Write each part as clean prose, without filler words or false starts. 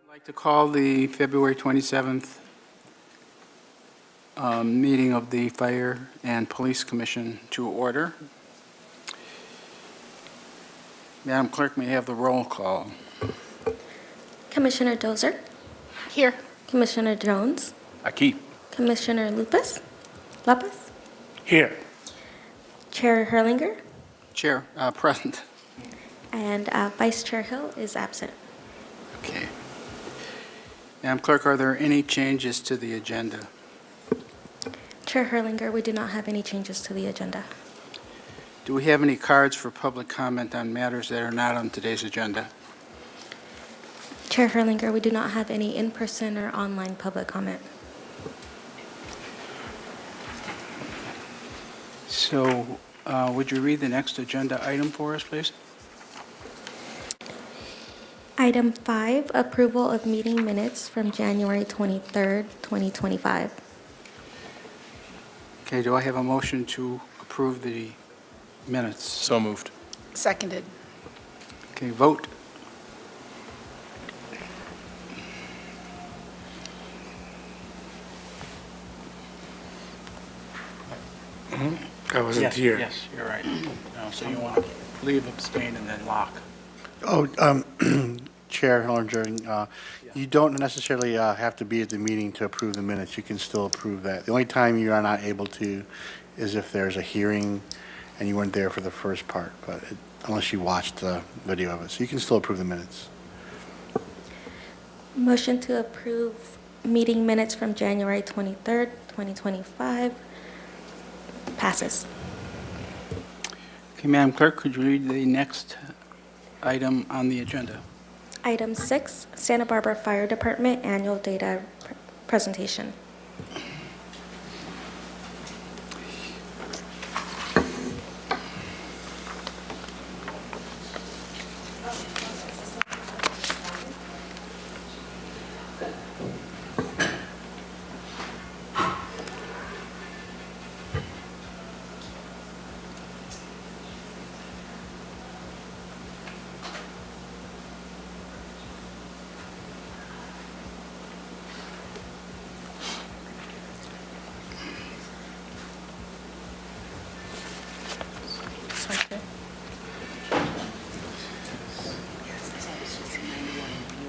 I'd like to call the February 27th meeting of the Fire and Police Commission to order. Madam Clerk, may I have the roll call? Commissioner Dozer. Here. Commissioner Jones. Aquí. Commissioner Lopez. Here. Chair Herlinger. Chair, present. And Vice Chair Hill is absent. Okay. Madam Clerk, are there any changes to the agenda? Chair Herlinger, we do not have any changes to the agenda. Do we have any cards for public comment on matters that are not on today's agenda? Chair Herlinger, we do not have any in-person or online public comment. So would you read the next agenda item for us, please? Item 5, approval of meeting minutes from January 23rd, 2025. Okay, do I have a motion to approve the minutes? So moved. Seconded. Okay, vote. I wasn't here. Yes, you're right. No, so you want to leave, abstain, and then lock. Oh, Chair Hillinger, you don't necessarily have to be at the meeting to approve the minutes. You can still approve that. The only time you are not able to is if there's a hearing and you weren't there for the first part, but unless you watched the video of it. So you can still approve the minutes. Motion to approve meeting minutes from January 23rd, 2025 passes. Okay, Madam Clerk, could you read the next item on the agenda? Item 6, Santa Barbara Fire Department Annual Data Presentation.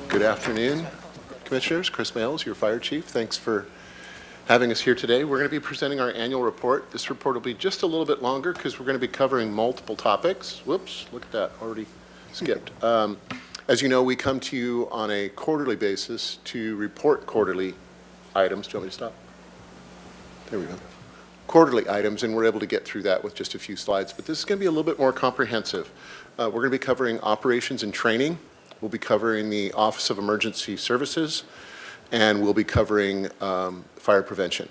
Good afternoon, Commissioners. Chris Males, your Fire Chief. Thanks for having us here today. We're going to be presenting our annual report. This report will be just a little bit longer because we're going to be covering multiple topics. Whoops, look at that, already skipped. As you know, we come to you on a quarterly basis to report quarterly items. Do you want me to stop? There we go. Quarterly items, and we're able to get through that with just a few slides, but this is going to be a little bit more comprehensive. We're going to be covering operations and training. We'll be covering the Office of Emergency Services, and we'll be covering fire prevention.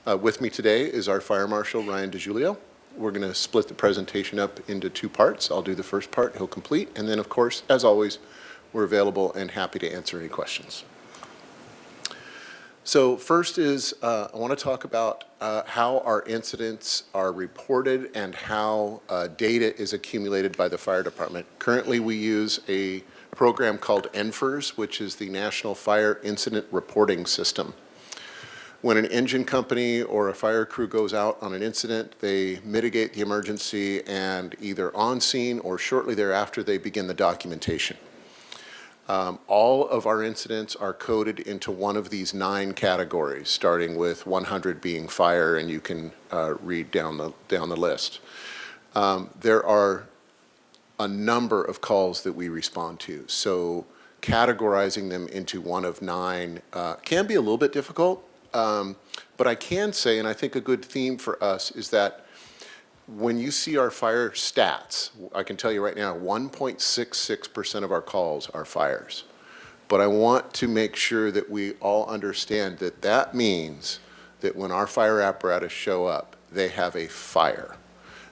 With me today is our Fire Marshal, Ryan DiGiulio. We're going to split the presentation up into two parts. I'll do the first part, he'll complete, and then, of course, as always, we're available and happy to answer any questions. So first is, I want to talk about how our incidents are reported and how data is accumulated by the fire department. Currently, we use a program called NFIRS, which is the National Fire Incident Reporting System. When an engine company or a fire crew goes out on an incident, they mitigate the emergency, and either on scene or shortly thereafter, they begin the documentation. All of our incidents are coded into one of these 9 categories, starting with 100 being fire, and you can read down the list. There are a number of calls that we respond to, so categorizing them into one of 9 can be a little bit difficult, but I can say, and I think a good theme for us is that when you see our fire stats, I can tell you right now, 1.66% of our calls are fires. But I want to make sure that we all understand that that means that when our fire apparatus show up, they have a fire.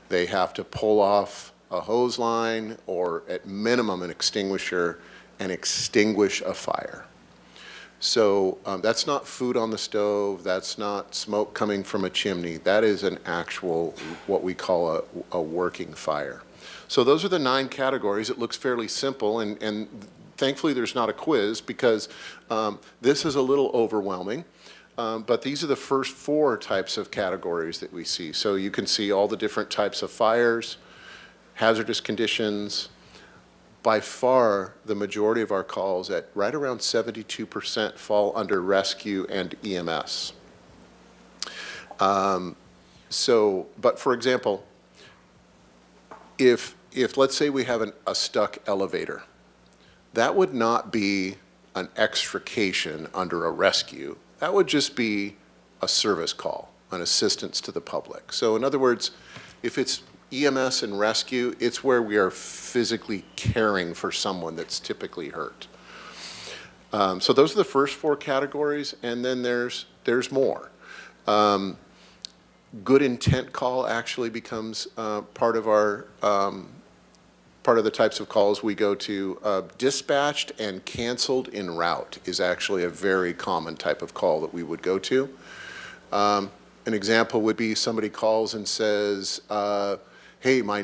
They have to pull off a hose line or at minimum an extinguisher and extinguish a fire. So that's not food on the stove, that's not smoke coming from a chimney, that is an actual, what we call a working fire. So those are the 9 categories. It looks fairly simple, and thankfully, there's not a quiz because this is a little overwhelming. But these are the first 4 types of categories that we see. So you can see all the different types of fires, hazardous conditions. By far, the majority of our calls, at right around 72%, fall under rescue and EMS. But for example, if let's say we have a stuck elevator, that would not be an extrication under a rescue. That would just be a service call, an assistance to the public. So in other words, if it's EMS and rescue, it's where we are physically caring for someone that's typically hurt. So those are the first 4 categories, and then there's more. Good intent call actually becomes part of the types of calls we go to. Dispatched and canceled en route is actually a very common type of call that we would go to. An example would be somebody calls and says, hey, my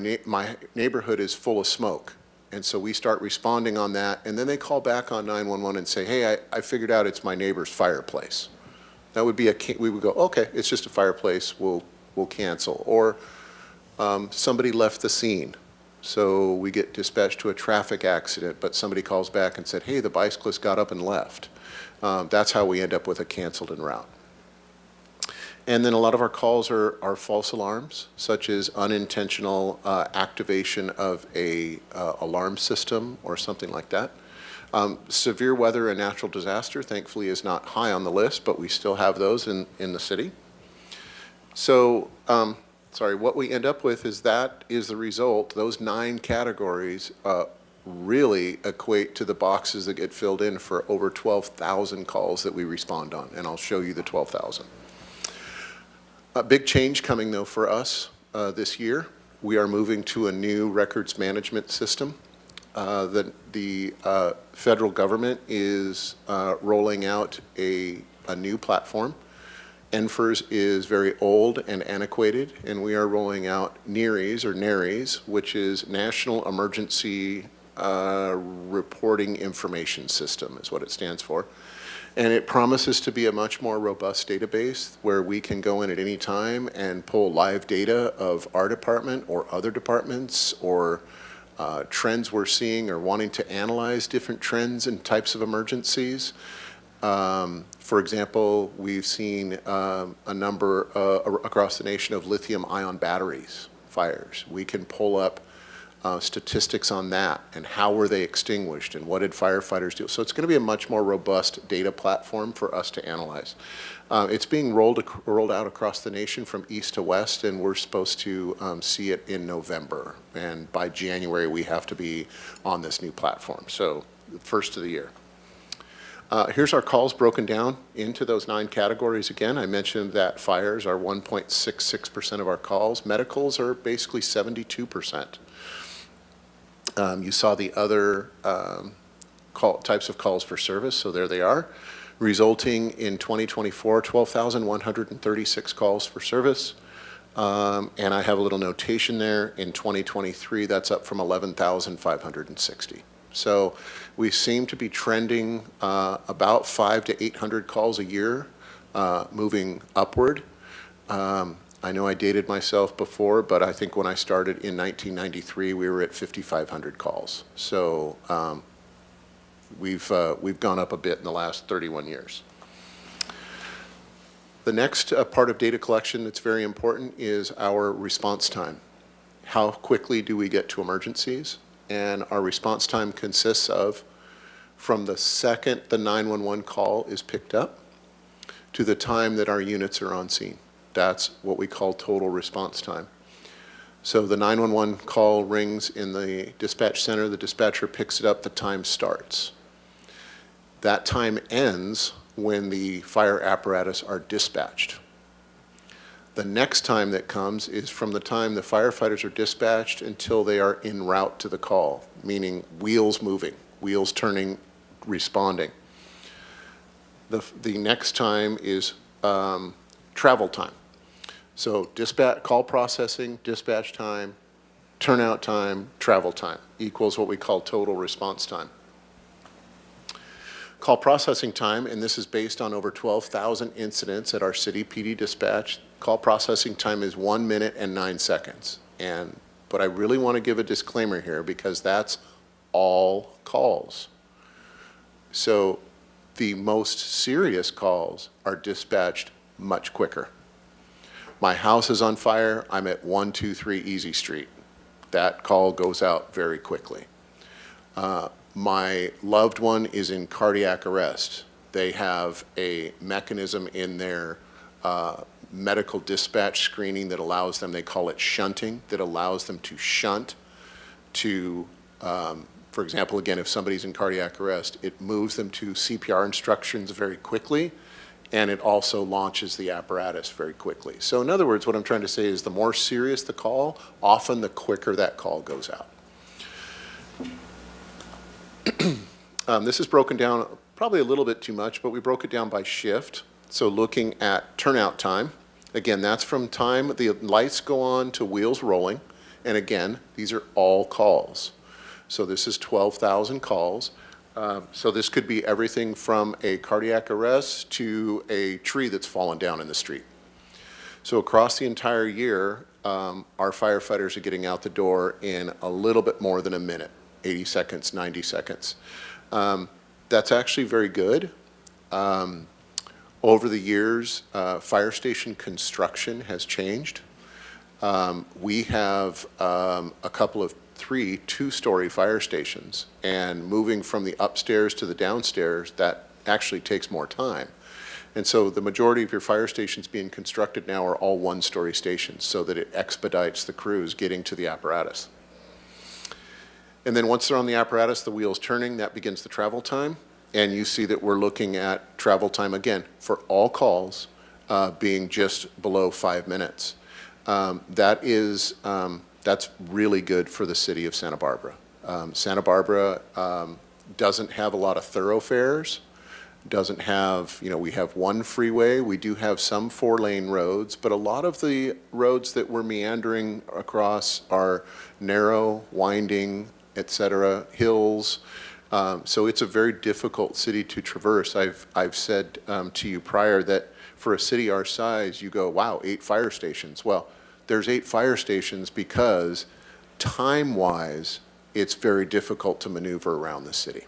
neighborhood is full of smoke. And so we start responding on that, and then they call back on 911 and say, hey, I figured out it's my neighbor's fireplace. That would be we would go, okay, it's just a fireplace, we'll cancel. Or somebody left the scene. So we get dispatched to a traffic accident, but somebody calls back and said, hey, the bicyclist got up and left. That's how we end up with a canceled en route. And then a lot of our calls are false alarms, such as unintentional activation of a alarm system or something like that. Severe weather and natural disaster, thankfully, is not high on the list, but we still have those in the city. So, what we end up with is that is the result. Those 9 categories really equate to the boxes that get filled in for over 12,000 calls that we respond on, and I'll show you the 12,000. A big change coming, though, for us this year. We are moving to a new records management system. The federal government is rolling out a new platform. NFERS is very old and antiquated, and we are rolling out NERIS, which is National Emergency Reporting Information System, is what it stands for. And it promises to be a much more robust database where we can go in at any time and pull live data of our department or other departments or trends we're seeing or wanting to analyze different trends and types of emergencies. For example, we've seen a number across the nation of lithium-ion batteries fires. We can pull up statistics on that and how were they extinguished and what did firefighters do. So it's going to be a much more robust data platform for us to analyze. It's being rolled out across the nation from east to west, and we're supposed to see it in November. And by January, we have to be on this new platform. So the first of the year. Here's our calls broken down into those 9 categories. Again, I mentioned that fires are 1.66% of our calls. Medicals are basically 72%. You saw the other types of calls for service, so there they are, resulting in 2024, 12,136 calls for service. And I have a little notation there. In 2023, that's up from 11,560. So we seem to be trending about 500 to 800 calls a year, moving upward. I know I dated myself before, but I think when I started in 1993, we were at 5,500 calls. So we've gone up a bit in the last 31 years. The next part of data collection that's very important is our response time. How quickly do we get to emergencies? And our response time consists of from the second the 911 call is picked up to the time that our units are on scene. That's what we call total response time. So the 911 call rings in the dispatch center, the dispatcher picks it up, the time starts. That time ends when the fire apparatus are dispatched. The next time that comes is from the time the firefighters are dispatched until they are en route to the call, meaning wheels moving, wheels turning, responding. The next time is travel time. So call processing, dispatch time, turnout time, travel time equals what we call total response time. Call processing time, and this is based on over 12,000 incidents at our city PD dispatch. Call processing time is 1 minute and 9 seconds. But I really want to give a disclaimer here because that's all calls. So the most serious calls are dispatched much quicker. My house is on fire, I'm at 123 Easy Street. That call goes out very quickly. My loved one is in cardiac arrest. They have a mechanism in their medical dispatch screening that allows them, they call it shunting, that allows them to shunt to, for example, again, if somebody's in cardiac arrest, it moves them to CPR instructions very quickly, and it also launches the apparatus very quickly. So in other words, what I'm trying to say is the more serious the call, often the quicker that call goes out. This is broken down probably a little bit too much, but we broke it down by shift. So looking at turnout time, again, that's from time the lights go on to wheels rolling. And again, these are all calls. So this is 12,000 calls. So this could be everything from a cardiac arrest to a tree that's fallen down in the street. So across the entire year, our firefighters are getting out the door in a little bit more than a minute, 80 seconds, 90 seconds. That's actually very good. Over the years, fire station construction has changed. We have a couple of two-story fire stations, and moving from the upstairs to the downstairs, that actually takes more time. And so the majority of your fire stations being constructed now are all one-story stations so that it expedites the crews getting to the apparatus. And then once they're on the apparatus, the wheel's turning, that begins the travel time. And you see that we're looking at travel time, again, for all calls being just below 5 minutes. That's really good for the city of Santa Barbara. Santa Barbara doesn't have a lot of thoroughfares, doesn't have, we have one freeway. We do have some 4-lane roads, but a lot of the roads that we're meandering across are narrow, winding, et cetera, hills. So it's a very difficult city to traverse. I've said to you prior that for a city our size, you go, wow, 8 fire stations. Well, there's 8 fire stations because time-wise, it's very difficult to maneuver around the city.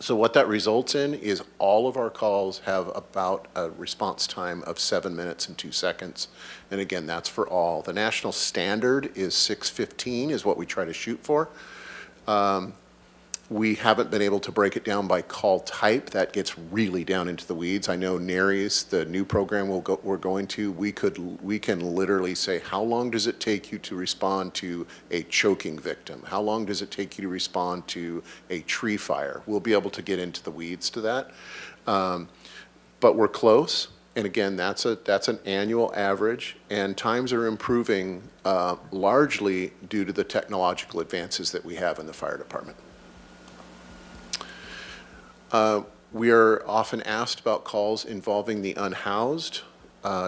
So what that results in is all of our calls have about a response time of 7 minutes and 2 seconds. And again, that's for all. The national standard is 6:15 is what we try to shoot for. We haven't been able to break it down by call type. That gets really down into the weeds. I know NARI's, the new program we're going to, we can literally say, how long does it take you to respond to a choking victim? How long does it take you to respond to a tree fire? We'll be able to get into the weeds to that. But we're close. And again, that's an annual average, and times are improving largely due to the technological advances that we have in the fire department. We are often asked about calls involving the unhoused.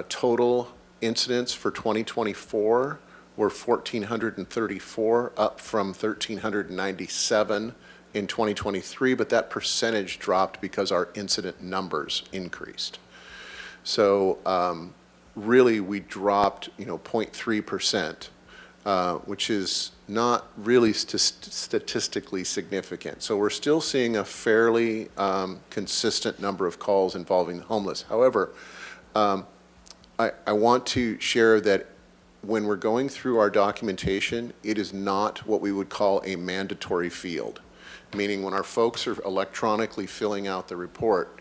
Total incidents for 2024 were 1,434, up from 1,397 in 2023, but that percentage dropped because our incident numbers increased. So really we dropped 0.3%, which is not really statistically significant. So we're still seeing a fairly consistent number of calls involving the homeless. However, I want to share that when we're going through our documentation, it is not what we would call a mandatory field, meaning when our folks are electronically filling out the report,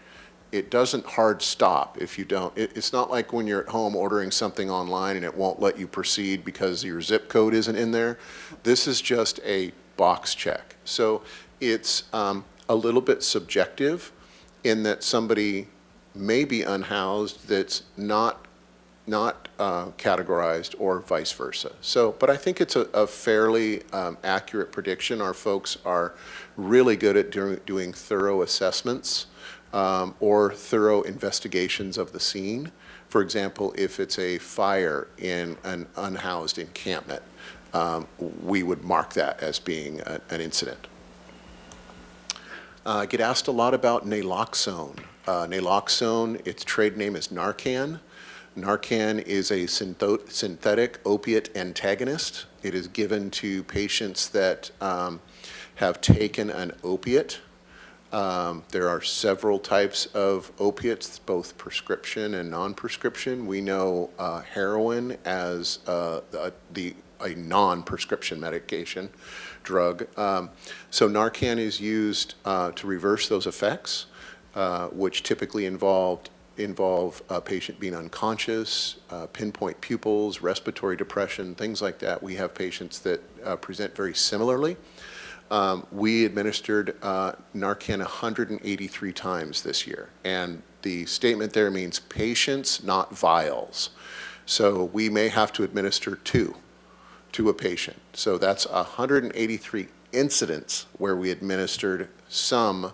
it doesn't hard stop if you don't. It's not like when you're at home ordering something online and it won't let you proceed because your zip code isn't in there. This is just a box check. So it's a little bit subjective in that somebody may be unhoused that's not categorized or vice versa. So, but I think it's a fairly accurate prediction. Our folks are really good at doing thorough assessments or thorough investigations of the scene. For example, if it's a fire in an unhoused encampment, we would mark that as being an incident. I get asked a lot about naloxone. Naloxone, its trade name is Narcan. Narcan is a synthetic opiate antagonist. It is given to patients that have taken an opiate. There are several types of opiates, both prescription and non-prescription. We know heroin as a non-prescription medication drug. So Narcan is used to reverse those effects, which typically involve a patient being unconscious, pinpoint pupils, respiratory depression, things like that. We have patients that present very similarly. We administered Narcan 183 times this year, and the statement there means patients, not vials. So we may have to administer 2 to a patient. So that's 183 incidents where we administered some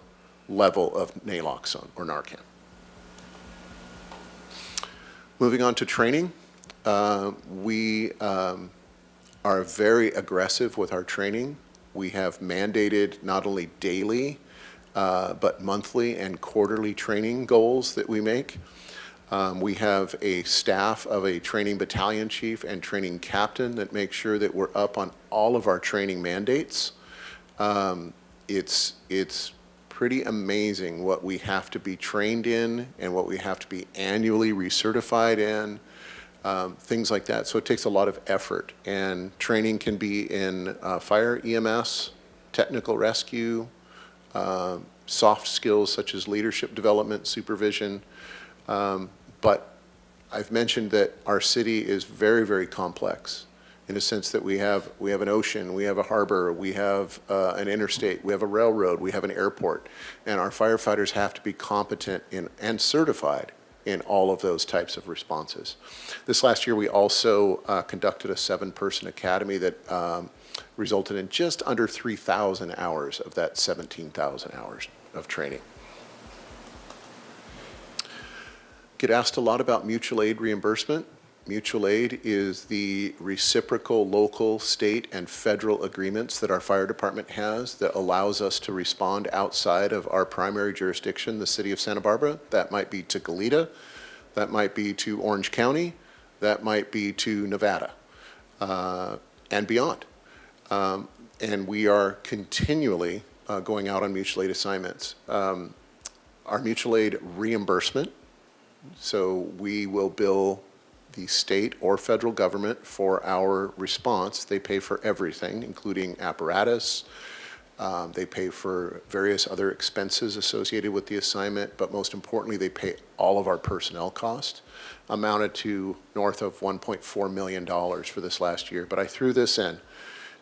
level of naloxone or Narcan. Moving on to training, we are very aggressive with our training. We have mandated not only daily, but monthly and quarterly training goals that we make. We have a staff of a training battalion chief and training captain that make sure that we're up on all of our training mandates. It's pretty amazing what we have to be trained in and what we have to be annually recertified in, things like that. So it takes a lot of effort, and training can be in fire, EMS, technical rescue, soft skills such as leadership development, supervision. But I've mentioned that our city is very, very complex in a sense that we have an ocean, we have a harbor, we have an interstate, we have a railroad, we have an airport, and our firefighters have to be competent in and certified in all of those types of responses. This last year, we also conducted a 7-person academy that resulted in just under 3,000 hours of that 17,000 hours of training. Get asked a lot about mutual aid reimbursement. Mutual aid is the reciprocal local, state, and federal agreements that our fire department has that allows us to respond outside of our primary jurisdiction, the city of Santa Barbara. That might be to Goleta, that might be to Orange County, that might be to Nevada, and beyond. And we are continually going out on mutual aid assignments. Our mutual aid reimbursement, so we will bill the state or federal government for our response. They pay for everything, including apparatus. They pay for various other expenses associated with the assignment, but most importantly, they pay all of our personnel costs, amounted to north of $1.4 million for this last year. But I threw this in.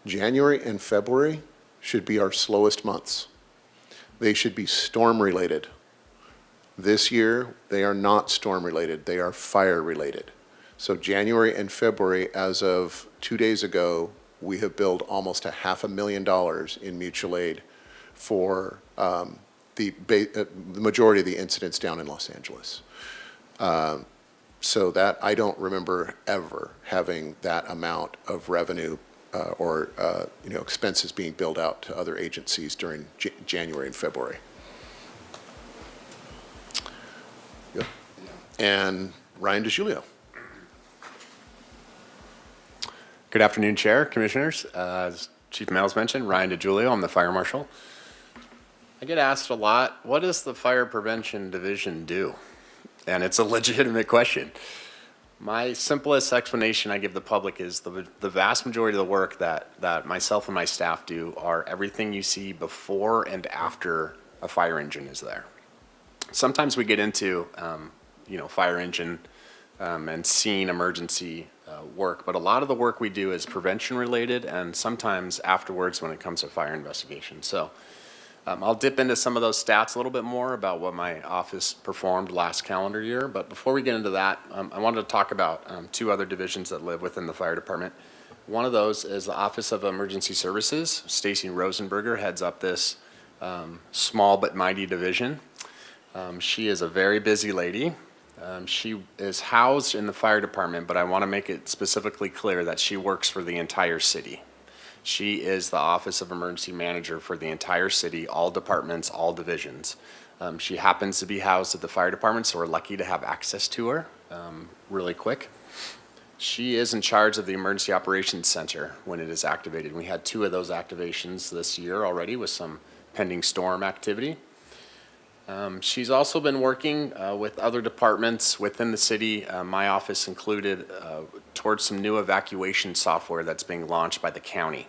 January and February should be our slowest months. They should be storm-related. This year, they are not storm-related. They are fire-related. So January and February, as of 2 days ago, we have billed almost $500,000 in mutual aid for the majority of the incidents down in Los Angeles. So that, I don't remember ever having that amount of revenue or expenses being billed out to other agencies during January and February. Yep. And Ryan DiGiulio. Good afternoon, Chair, Commissioners. As Chief Mills mentioned, Ryan DiGiulio, I'm the Fire Marshal. I get asked a lot, what does the Fire Prevention Division do? And it's a legitimate question. My simplest explanation I give the public is the vast majority of the work that myself and my staff do are everything you see before and after a fire engine is there. Sometimes we get into, fire engine and scene emergency work, but a lot of the work we do is prevention related and sometimes afterwards when it comes to fire investigation. So I'll dip into some of those stats a little bit more about what my office performed last calendar year, but before we get into that, I wanted to talk about 2 other divisions that live within the fire department. One of those is the Office of Emergency Services. Stacy Rosenberger heads up this small but mighty division. She is a very busy lady. She is housed in the fire department, but I want to make it specifically clear that she works for the entire city. She is the Office of Emergency Manager for the entire city, all departments, all divisions. She happens to be housed at the fire department, so we're lucky to have access to her really quick. She is in charge of the Emergency Operations Center when it is activated. We had 2 of those activations this year already with some pending storm activity. She's also been working with other departments within the city, my office included, towards some new evacuation software that's being launched by the county.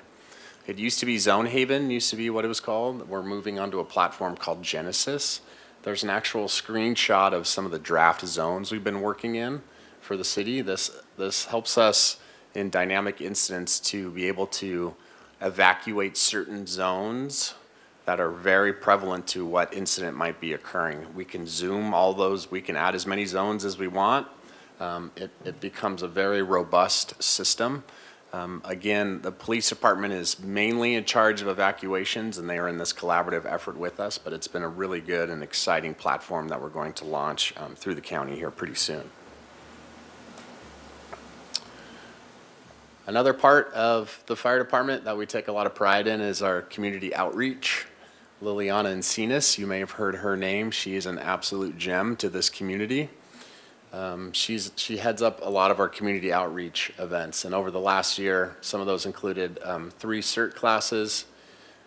It used to be Zone Haven, used to be what it was called. We're moving onto a platform called Genesis. There's an actual screenshot of some of the draft zones we've been working in for the city. This helps us in dynamic incidents to be able to evacuate certain zones that are very prevalent to what incident might be occurring. We can zoom all those, we can add as many zones as we want. It becomes a very robust system. Again, the police department is mainly in charge of evacuations, and they are in this collaborative effort with us, but it's been a really good and exciting platform that we're going to launch through the county here pretty soon. Another part of the fire department that we take a lot of pride in is our community outreach. Liliana Encinas, you may have heard her name. She is an absolute gem to this community. She heads up a lot of our community outreach events, and over the last year, some of those included 3 CERT classes,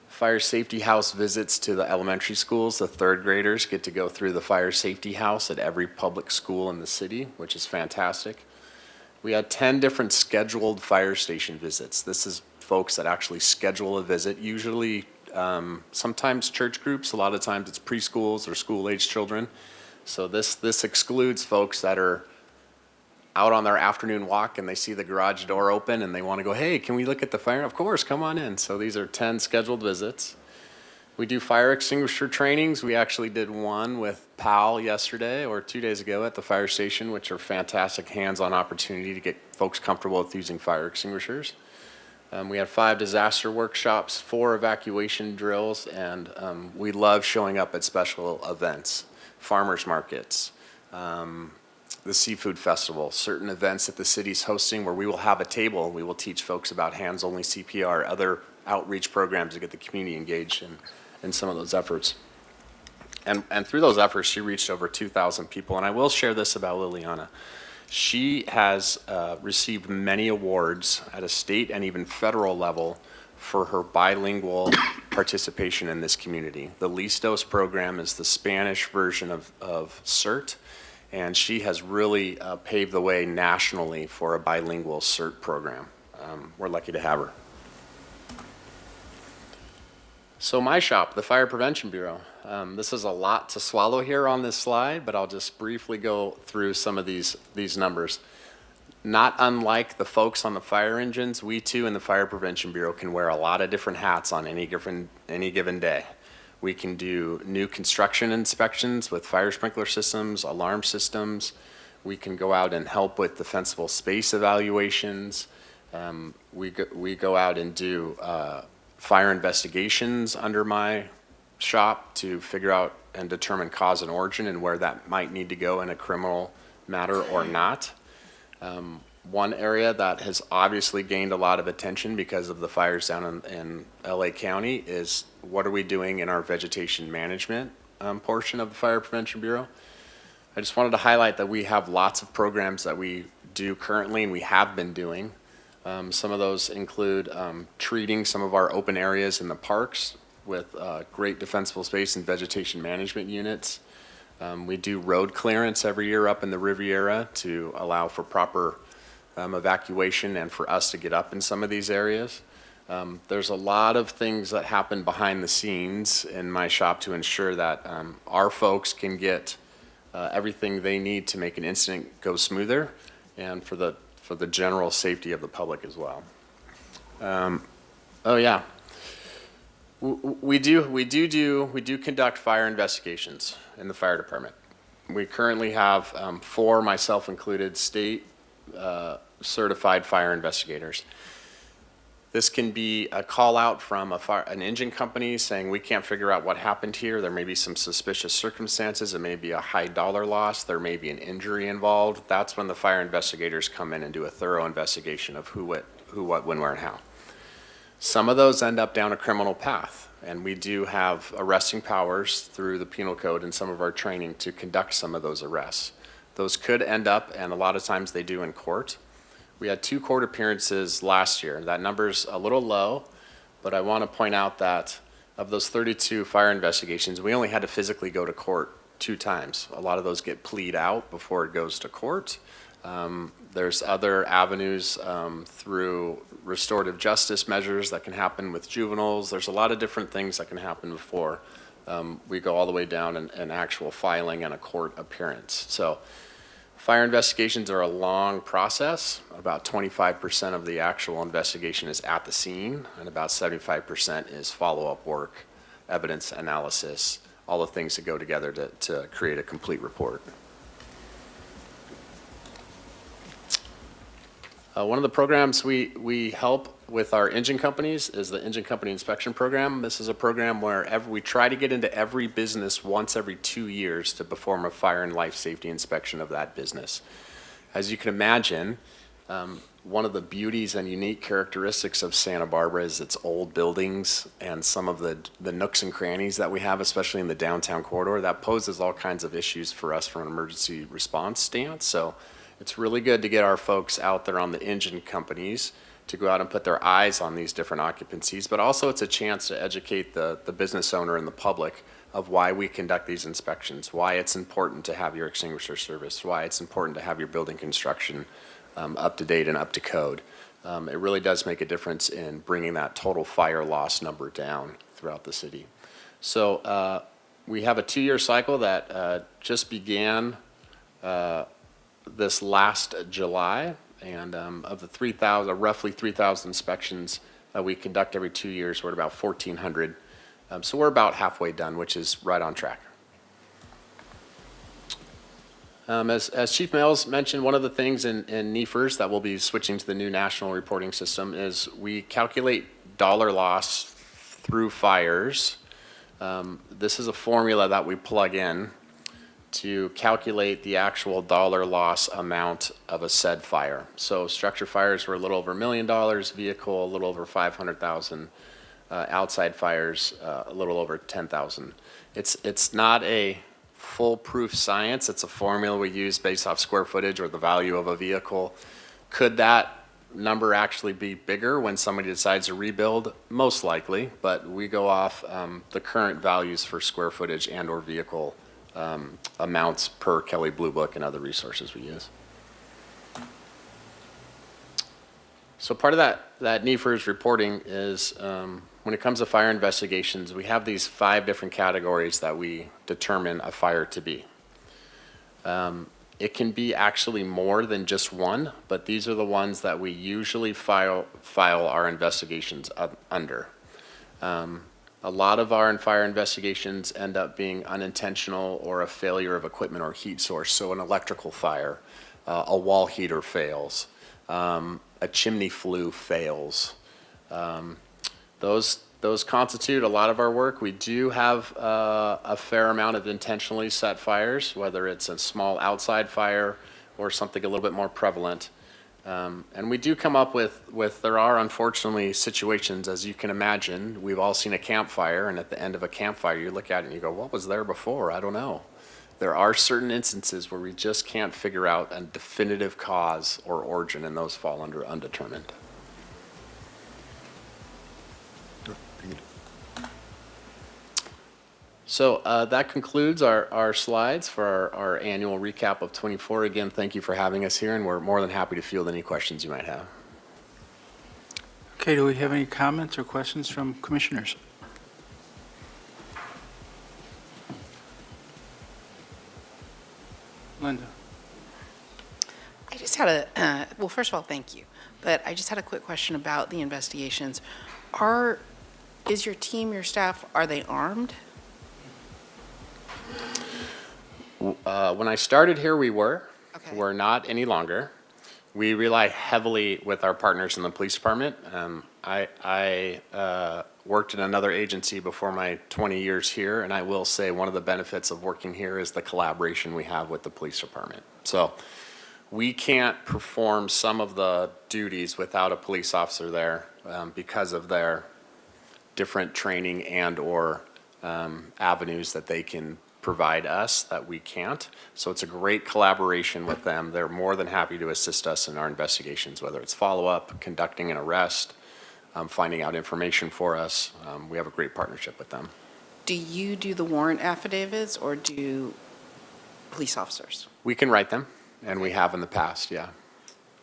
fire safety house visits to the elementary schools. The 3rd graders get to go through the fire safety house at every public school in the city, which is fantastic. We had 10 different scheduled fire station visits. This is folks that actually schedule a visit, usually sometimes church groups, a lot of times it's preschools or school-age children. So this excludes folks that are out on their afternoon walk and they see the garage door open and they want to go, hey, can we look at the fire? Of course, come on in. So these are 10 scheduled visits. We do fire extinguisher trainings. We actually did one with PAL yesterday or 2 days ago at the fire station, which are fantastic hands-on opportunity to get folks comfortable with using fire extinguishers. We had 5 disaster workshops, 4 evacuation drills, and we love showing up at special events, farmers markets, the seafood festival, certain events that the city's hosting where we will have a table. We will teach folks about hands-only CPR, other outreach programs to get the community engaged in some of those efforts. And through those efforts, she reached over 2,000 people. And I will share this about Liliana. She has received many awards at a state and even federal level for her bilingual participation in this community. The Listos program is the Spanish version of CERT, and she has really paved the way nationally for a bilingual CERT program. We're lucky to have her. So my shop, the Fire Prevention Bureau. This is a lot to swallow here on this slide, but I'll just briefly go through some of these numbers. Not unlike the folks on the fire engines, we too in the Fire Prevention Bureau can wear a lot of different hats on any given day. We can do new construction inspections with fire sprinkler systems, alarm systems. We can go out and help with defensible space evaluations. We go out and do fire investigations under my shop to figure out and determine cause and origin and where that might need to go in a criminal matter or not. One area that has obviously gained a lot of attention because of the fires down in LA County is what are we doing in our vegetation management portion of the Fire Prevention Bureau. I just wanted to highlight that we have lots of programs that we do currently and we have been doing. Some of those include treating some of our open areas in the parks with great defensible space and vegetation management units. We do road clearance every year up in the Riviera to allow for proper evacuation and for us to get up in some of these areas. There's a lot of things that happen behind the scenes in my shop to ensure that our folks can get everything they need to make an incident go smoother and for the general safety of the public as well. Oh yeah. We do conduct fire investigations in the fire department. We currently have 4, myself included, state certified fire investigators. This can be a call out from an engine company saying we can't figure out what happened here. There may be some suspicious circumstances. It may be a high dollar loss. There may be an injury involved. That's when the fire investigators come in and do a thorough investigation of who, what, when, where, and how. Some of those end up down a criminal path, and we do have arresting powers through the penal code and some of our training to conduct some of those arrests. Those could end up, and a lot of times they do, in court. We had 2 court appearances last year. That number's a little low, but I want to point out that of those 32 fire investigations, we only had to physically go to court 2 times. A lot of those get plead out before it goes to court. There's other avenues through restorative justice measures that can happen with juveniles. There's a lot of different things that can happen before we go all the way down in actual filing and a court appearance. So fire investigations are a long process. About 25% of the actual investigation is at the scene, and about 75% is follow-up work, evidence analysis, all the things that go together to create a complete report. One of the programs we help with our engine companies is the Engine Company Inspection Program. This is a program where we try to get into every business once every 2 years to perform a fire and life safety inspection of that business. As you can imagine, one of the beauties and unique characteristics of Santa Barbara is its old buildings and some of the nooks and crannies that we have, especially in the downtown corridor. That poses all kinds of issues for us from an emergency response stance. So it's really good to get our folks out there on the engine companies to go out and put their eyes on these different occupancies, but also it's a chance to educate the business owner and the public of why we conduct these inspections, why it's important to have your extinguisher service, why it's important to have your building construction up to date and up to code. It really does make a difference in bringing that total fire loss number down throughout the city. So we have a 2-year cycle that just began this last July, and of the roughly 3,000 inspections that we conduct every 2 years, we're at about 1,400. So we're about halfway done, which is right on track. As Chief Mills mentioned, one of the things in NEFRS that we'll be switching to the new national reporting system is we calculate dollar loss through fires. This is a formula that we plug in to calculate the actual dollar loss amount of a said fire. So structure fires were a little over $1 million, vehicle a little over 500,000, outside fires a little over 10,000. It's not a foolproof science. It's a formula we use based off square footage or the value of a vehicle. Could that number actually be bigger when somebody decides to rebuild? Most likely, but we go off the current values for square footage and or vehicle amounts per Kelly Blue Book and other resources we use. So part of that NEFRS reporting is when it comes to fire investigations, we have these 5 different categories that we determine a fire to be. It can be actually more than just one, but these are the ones that we usually file our investigations under. A lot of our fire investigations end up being unintentional or a failure of equipment or heat source. So an electrical fire, a wall heater fails, a chimney flue fails. Those constitute a lot of our work. We do have a fair amount of intentionally set fires, whether it's a small outside fire or something a little bit more prevalent. And we do come up with there are unfortunately situations, as you can imagine, we've all seen a campfire, and at the end of a campfire you look at it and you go, what was there before? I don't know. There are certain instances where we just can't figure out a definitive cause or origin, and those fall under undetermined. So that concludes our slides for our annual recap of 24. Again, thank you for having us here, and we're more than happy to field any questions you might have. Okay, do we have any comments or questions from commissioners? Linda. I just had well, first of all, thank you. But I just had a quick question about the investigations. Is your team, your staff, are they armed? When I started here, we were. Okay. We're not any longer. We rely heavily with our partners in the police department. I worked in another agency before my 20 years here, and I will say one of the benefits of working here is the collaboration we have with the police department. So we can't perform some of the duties without a police officer there because of their different training and/or avenues that they can provide us that we can't. So it's a great collaboration with them. They're more than happy to assist us in our investigations, whether it's follow-up, conducting an arrest, finding out information for us. We have a great partnership with them. Do you do the warrant affidavits or do police officers? We can write them, and we have in the past, yeah.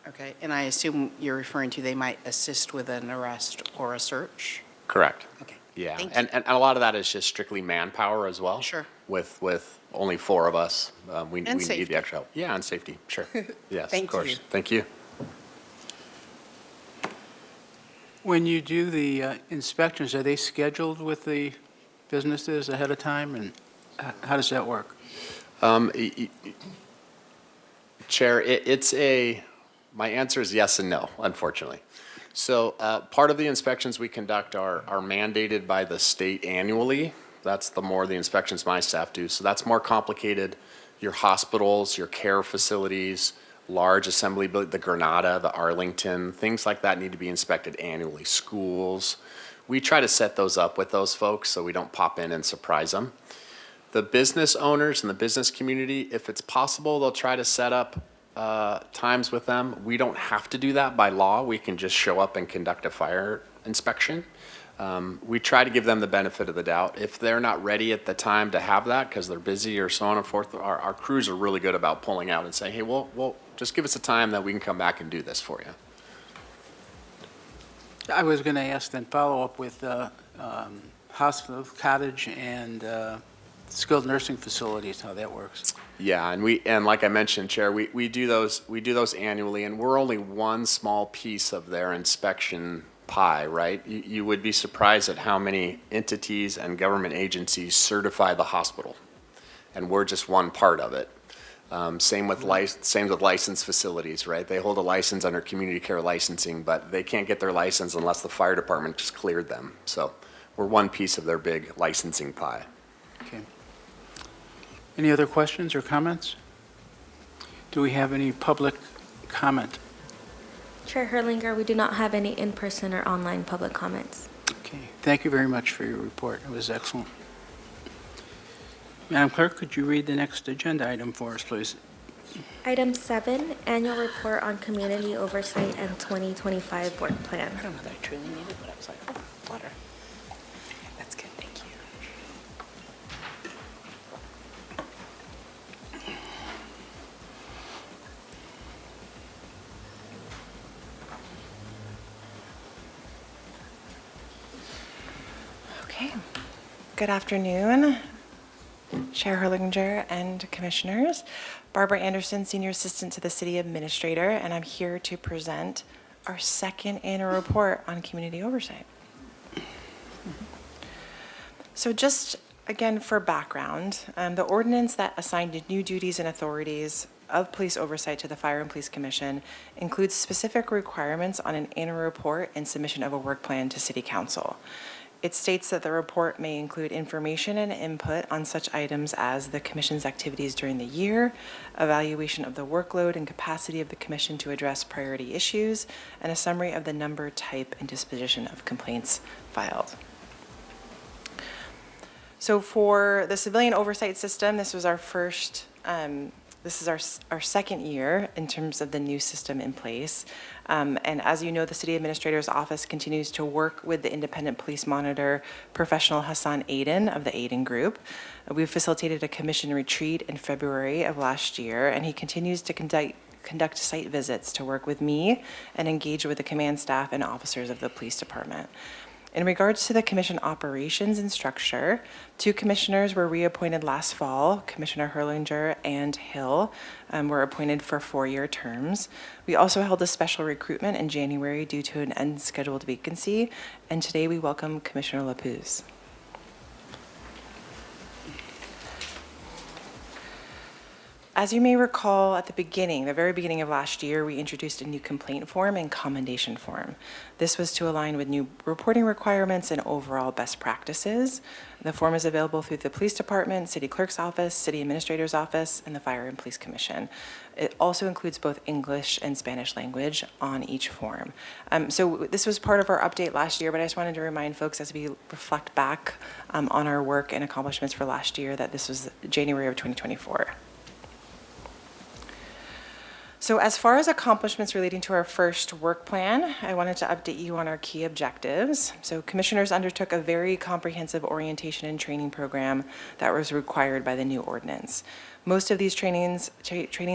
Okay, and I assume you're referring to they might assist with an arrest or a search? Correct. Okay. Yeah, Thank and a lot of that is just strictly manpower as well. Sure. With only 4 of us, we need safety. the extra help. Yeah, and safety, sure. Yes, of Thank course. you. Thank you. When you do the inspections, are they scheduled with the businesses ahead of time, and how does that work? Chair, my answer is yes and no, unfortunately. So part of the inspections we conduct are mandated by the state annually. That's the more the inspections my staff do. So that's more complicated. Your hospitals, your care facilities, large assembly buildings, the Granada, the Arlington, things like that need to be inspected annually. Schools. We try to set those up with those folks so we don't pop in and surprise them. The business owners and the business community, if it's possible, they'll try to set up times with them. We don't have to do that by law. We can just show up and conduct a fire inspection. We try to give them the benefit of the doubt. If they're not ready at the time to have that because they're busy or so on and forth, our crews are really good about pulling out and saying, hey, well, just give us a time that we can come back and do this for you. I was going to ask then, follow up with hospital, cottage, and skilled nursing facilities, how that works. Yeah, and like I mentioned, Chair, we do those annually, and we're only one small piece of their inspection pie, right? You would be surprised at how many entities and government agencies certify the hospital, and we're just one part of it. Same with licensed facilities, right? They hold a license under community care licensing, but they can't get their license unless the fire department just cleared them. So we're one piece of their big licensing pie. Okay. Any other questions or comments? Do we have any public comment? Chair Herlinger, we do not have any in-person or online public comments. Okay, thank you very much for your report. It was excellent. Madam Clerk, could you read the next agenda item for us, please? Item 7, annual report on community oversight and 2025 work plan. I don't know that I truly need it, but I was like, oh, water. That's good, thank you. Okay. Good afternoon, Chair Herlinger and Commissioners. Barbara Anderson, Senior Assistant to the City Administrator, and I'm here to present our second annual report on community oversight. So just again for background, the ordinance that assigned new duties and authorities of police oversight to the Fire and Police Commission includes specific requirements on an annual report and submission of a work plan to City Council. It states that the report may include information and input on such items as the Commission's activities during the year, evaluation of the workload and capacity of the Commission to address priority issues, and a summary of the number, type, and disposition of complaints filed. So for the civilian oversight system, this was our first, this is our second year in terms of the new system in place. And as you know, the City Administrator's Office continues to work with the independent police monitor, Professional Hassan Aiden of the Aiden Group. We facilitated a commission retreat in February of last year, and he continues to conduct site visits to work with me and engage with the command staff and officers of the police department. In regards to the commission operations and structure, 2 commissioners were reappointed last fall. Commissioner Herlinger and Hill were appointed for 4-year terms. We also held a special recruitment in January due to an unscheduled vacancy, and today we welcome Commissioner Lapuz. As you may recall, at the very beginning of last year, we introduced a new complaint form and commendation form. This was to align with new reporting requirements and overall best practices. The form is available through the Police Department, City Clerk's Office, City Administrator's Office, and the Fire and Police Commission. It also includes both English and Spanish language on each form. So this was part of our update last year, but I just wanted to remind folks as we reflect back on our work and accomplishments for last year that this was January of 2024. So as far as accomplishments relating to our first work plan, I wanted to update you on our key objectives. So commissioners undertook a very comprehensive orientation and training program that was required by the new ordinance. Most of these trainings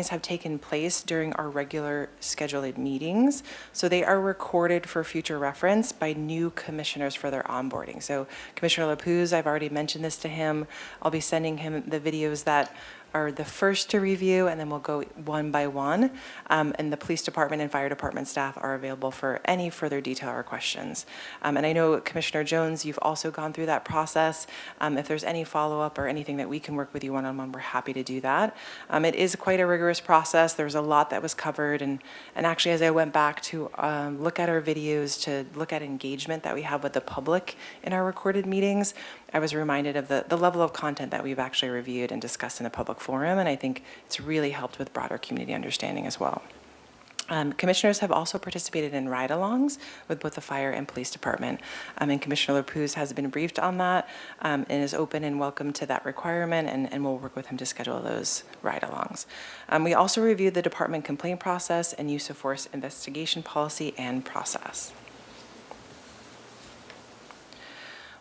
have taken place during our regular scheduled meetings, so they are recorded for future reference by new commissioners for their onboarding. So Commissioner LaPuz, I've already mentioned this to him. I'll be sending him the videos that are the first to review, and then we'll go one by one. And the police department and fire department staff are available for any further detail or questions. And I know Commissioner Jones, you've also gone through that process. If there's any follow-up or anything that we can work with you one-on-one, we're happy to do that. It is quite a rigorous process. There's a lot that was covered, and actually as I went back to look at our videos, to look at engagement that we have with the public in our recorded meetings, I was reminded of the level of content that we've actually reviewed and discussed in a public forum, and I think it's really helped with broader community understanding as well. Commissioners have also participated in ride-alongs with both the fire and police department, and Commissioner LaPuz has been briefed on that and is open and welcome to that requirement, and we'll work with him to schedule those ride-alongs. We also reviewed the department complaint process and use of force investigation policy and process.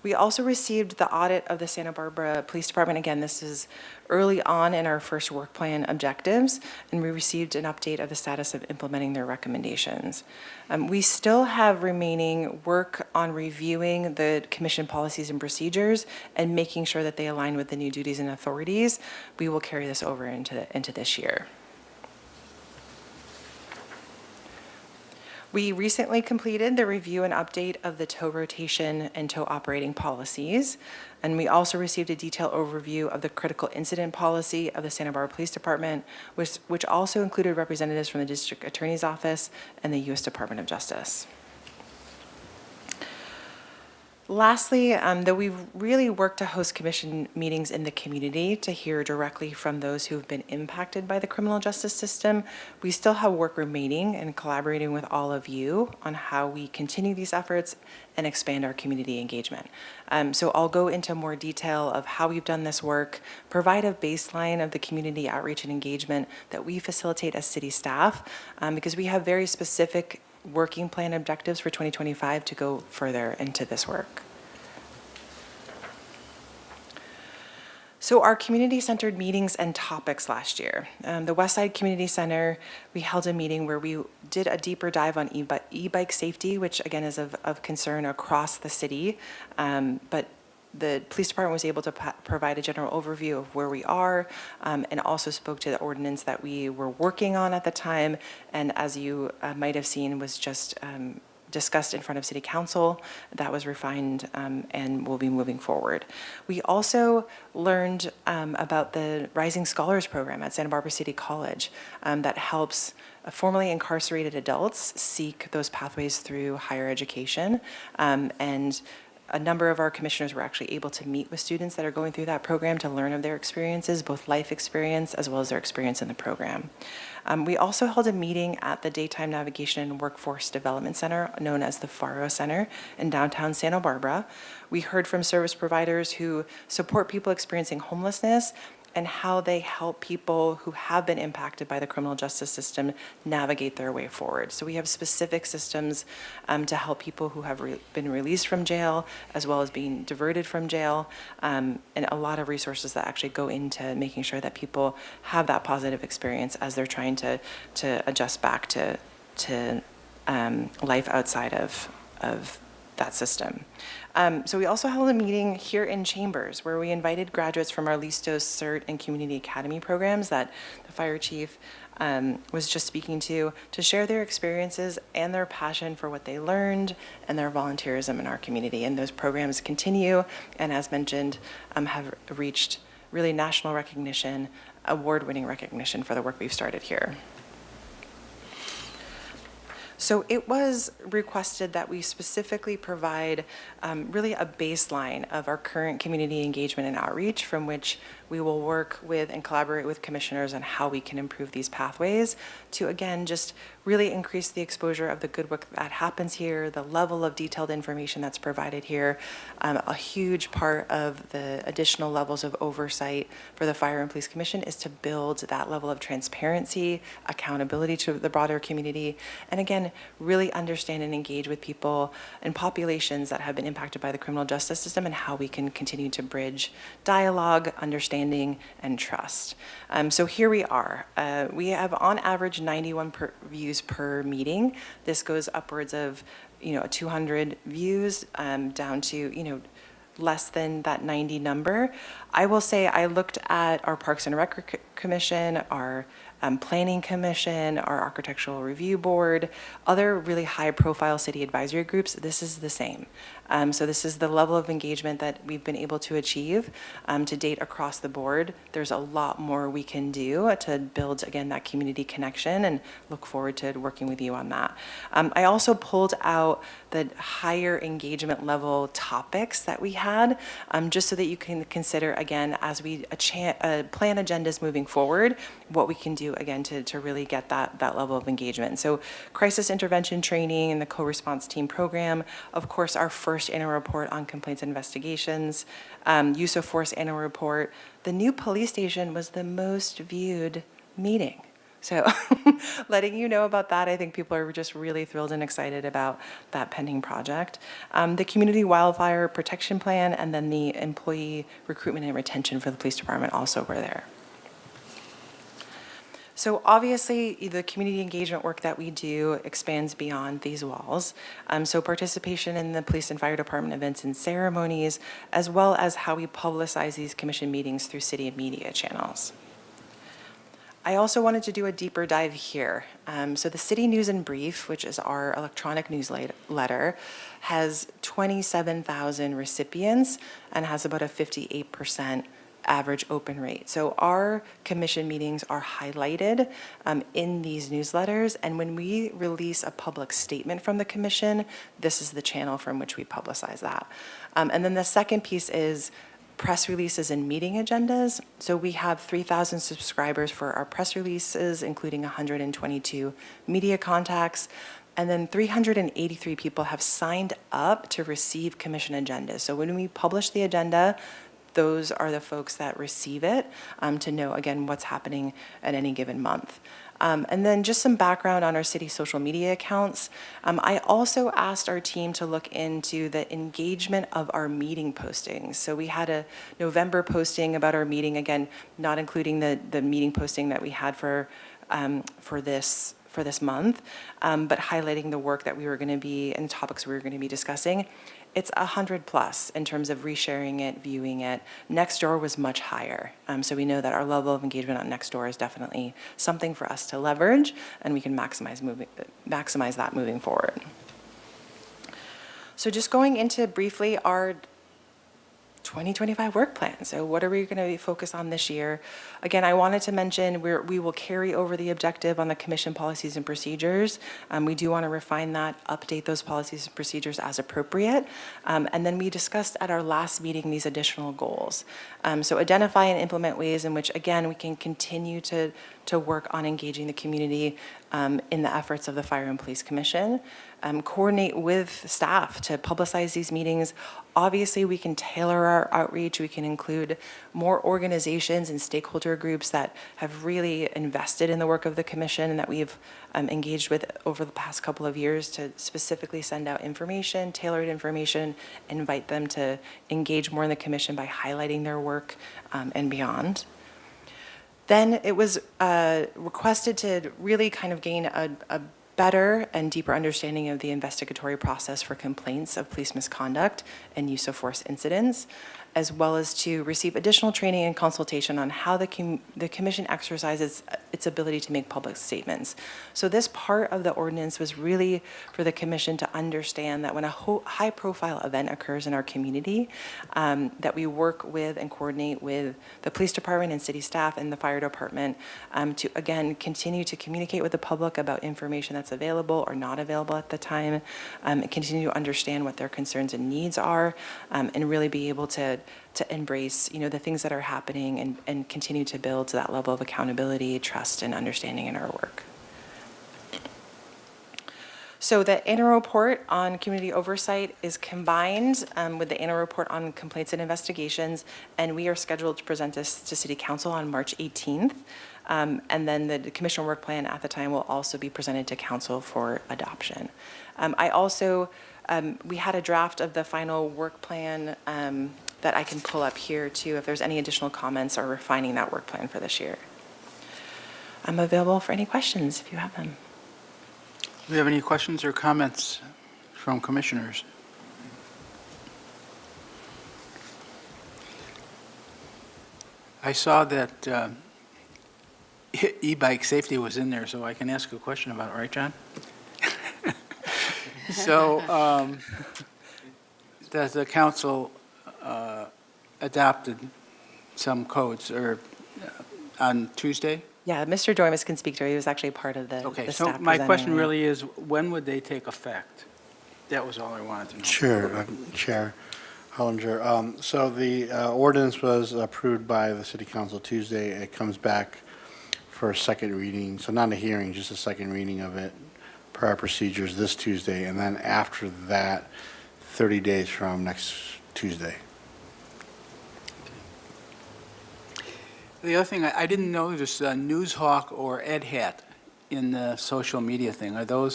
We also received the audit of the Santa Barbara Police Department. Again, this is early on in our first work plan objectives, and we received an update of the status of implementing their recommendations. We still have remaining work on reviewing the commission policies and procedures and making sure that they align with the new duties and authorities. We will carry this over into this year. We recently completed the review and update of the tow rotation and tow operating policies, and we also received a detailed overview of the critical incident policy of the Santa Barbara Police Department, which also included representatives from the District Attorney's Office and the U.S. Department of Justice. Lastly, though we've really worked to host commission meetings in the community to hear directly from those who have been impacted by the criminal justice system, we still have work remaining in collaborating with all of you on how we continue these efforts and expand our community engagement. So I'll go into more detail of how we've done this work, provide a baseline of the community outreach and engagement that we facilitate as city staff, because we have very specific working plan objectives for 2025 to go further into this work. So our community-centered meetings and topics last year. The Westside Community Center, we held a meeting where we did a deeper dive on e-bike safety, which again is of concern across the city, but the police department was able to provide a general overview of where we are, and also spoke to the ordinance that we were working on at the time, and as you might have seen, was just discussed in front of City Council. That was refined and will be moving forward. We also learned about the Rising Scholars Program at Santa Barbara City College that helps formerly incarcerated adults seek those pathways through higher education, and a number of our commissioners were actually able to meet with students that are going through that program to learn of their experiences, both life experience as well as their experience in the program. We also held a meeting at the Daytime Navigation and Workforce Development Center, known as the FARO Center, in downtown Santa Barbara. We heard from service providers who support people experiencing homelessness and how they help people who have been impacted by the criminal justice system navigate their way forward. So we have specific systems to help people who have been released from jail, as well as being diverted from jail, and a lot of resources that actually go into making sure that people have that positive experience as they're trying to adjust back to life outside of that system. So we also held a meeting here in Chambers where we invited graduates from our LISTOS, CERT, and Community Academy programs that the fire chief was just speaking to share their experiences and their passion for what they learned and their volunteerism in our community. And those programs continue, and as mentioned, have reached really national recognition award-winning recognition for the work we've started here. So it was requested that we specifically provide really a baseline of our current community engagement and outreach from which we will work with and collaborate with commissioners on how we can improve these pathways to, again, just really increase the exposure of the good work that happens here, the level of detailed information that's provided here. A huge part of the additional levels of oversight for the Fire and Police Commission is to build that level of transparency, accountability to the broader community, and again, really understand and engage with people and populations that have been impacted by the criminal justice system and how we can continue to bridge dialogue, understanding, and trust. So here we are. We have on average 91 views per meeting. This goes upwards of 200 views down to less than that 90 number. I will say I looked at our Parks and Rec Commission, our Planning Commission, our Architectural Review Board, other really high-profile city advisory groups. This is the same. So this is the level of engagement that we've been able to achieve to date across the board. There's a lot more we can do to build, again, that community connection, and look forward to working with you on that. I also pulled out the higher engagement level topics that we had, just so that you can consider, again, as we plan agendas moving forward, what we can do, again, to really get that level of engagement. So crisis intervention training and the co-response team program, of course, our first annual report on complaints and investigations, use of force annual report. The new police station was the most viewed meeting. So letting you know about that, I think people are just really thrilled and excited about that pending project. The community wildfire protection plan and then the employee recruitment and retention for the police department also were there. So obviously, the community engagement work that we do expands beyond these walls. So participation in the police and fire department events and ceremonies, as well as how we publicize these commission meetings through city and media channels. I also wanted to do a deeper dive here. So the City News and Brief, which is our electronic newsletter, has 27,000 recipients and has about a 58% average open rate. So our commission meetings are highlighted in these newsletters, and when we release a public statement from the commission, this is the channel from which we publicize that. And then the second piece is press releases and meeting agendas. So we have 3,000 subscribers for our press releases, including 122 media contacts. And then 383 people have signed up to receive commission agendas. So when we publish the agenda, those are the folks that receive it to know, again, what's happening at any given month. And then just some background on our city social media accounts. I also asked our team to look into the engagement of our meeting postings. So we had a November posting about our meeting, again, not including the meeting posting that we had for this month, but highlighting the work that we were going to be and topics we were going to be discussing. It's 100+ in terms of resharing it, viewing it. Nextdoor was much higher. So we know that our level of engagement on Nextdoor is definitely something for us to leverage, and we can maximize that moving forward. So just going into briefly our 2025 work plan. So what are we going to be focused on this year? Again, I wanted to mention we will carry over the objective on the commission policies and procedures. We do want to refine that, update those policies and procedures as appropriate. And then we discussed at our last meeting these additional goals. So identify and implement ways in which, again, we can continue to work on engaging the community in the efforts of the Fire and Police Commission. Coordinate with staff to publicize these meetings. Obviously, we can tailor our outreach. We can include more organizations and stakeholder groups that have really invested in the work of the commission and that we've engaged with over the past couple of years to specifically send out information, tailored information, invite them to engage more in the commission by highlighting their work and beyond. Then it was requested to really kind of gain a better and deeper understanding of the investigatory process for complaints of police misconduct and use of force incidents, as well as to receive additional training and consultation on how the commission exercises its ability to make public statements. So this part of the ordinance was really for the commission to understand that when a high-profile event occurs in our community, that we work with and coordinate with the police department and city staff and the fire department to, again, continue to communicate with the public about information that's available or not available at the time, and continue to understand what their concerns and needs are, and really be able to embrace, the things that are happening and continue to build to that level of accountability, trust, and understanding in our work. So the annual report on community oversight is combined with the annual report on complaints and investigations, and we are scheduled to present this to City Council on March 18th. And then the commission work plan at the time will also be presented to council for adoption. We had a draft of the final work plan that I can pull up here too, if there's any additional comments or refining that work plan for this year. I'm available for any questions if you have them. Do we have any questions or comments from commissioners? I saw that e-bike safety was in there, so I can ask a question about it, right, John? So, the council adopted some codes on Tuesday? Yeah, Mr. Dormus can speak to it. He was actually part of the Okay, the so staff my question presenting it. really is, when would they take effect? That was all I wanted to know. Sure, Chair Hollinger. So the ordinance was approved by the City Council Tuesday. It comes back for a second reading, so not a hearing, just a second reading of it per our procedures this Tuesday, and then after that, 30 days from next Tuesday. The other thing, I didn't notice Newshawk or Ed Hat in the social media thing. Are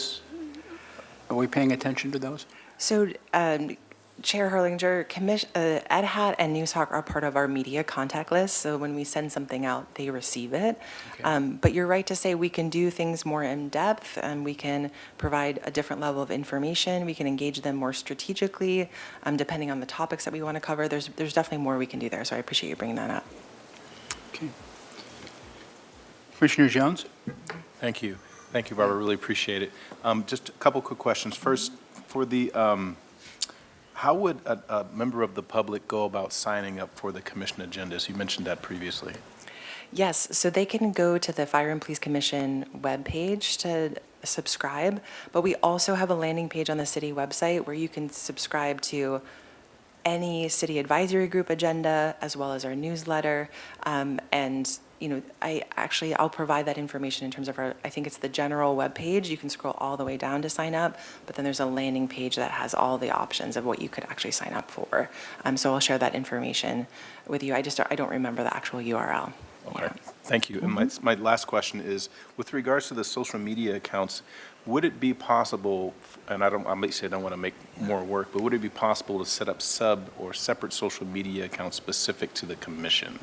we paying attention to those? So, Chair Herlinger, Ed Hat and Newshawk are part of our media contact list, so when we send something out, they receive it. Okay. But you're right to say we can do things more in depth, and we can provide a different level of information. We can engage them more strategically, depending on the topics that we want to cover. There's definitely more we can do there, so I appreciate you bringing that up. Okay. Commissioner Jones? Thank you. Thank you, Barbara. Really appreciate it. Just a couple quick questions. First, for the, how would a member of the public go about signing up for the commission agendas? You mentioned that previously. Yes, so they can go to the Fire and Police Commission webpage to subscribe, but we also have a landing page on the city website where you can subscribe to any city advisory group agenda as well as our newsletter. And I'll provide that information in terms of I think it's the general webpage. You can scroll all the way down to sign up, but then there's a landing page that has all the options of what you could actually sign up for. So I'll share that information with you. I don't remember the actual URL. Okay, Yeah. thank you. And my last question is, with regards to the social media accounts, would it be possible, and I may say I don't want to make more work, but would it be possible to set up or separate social media accounts specific to the commission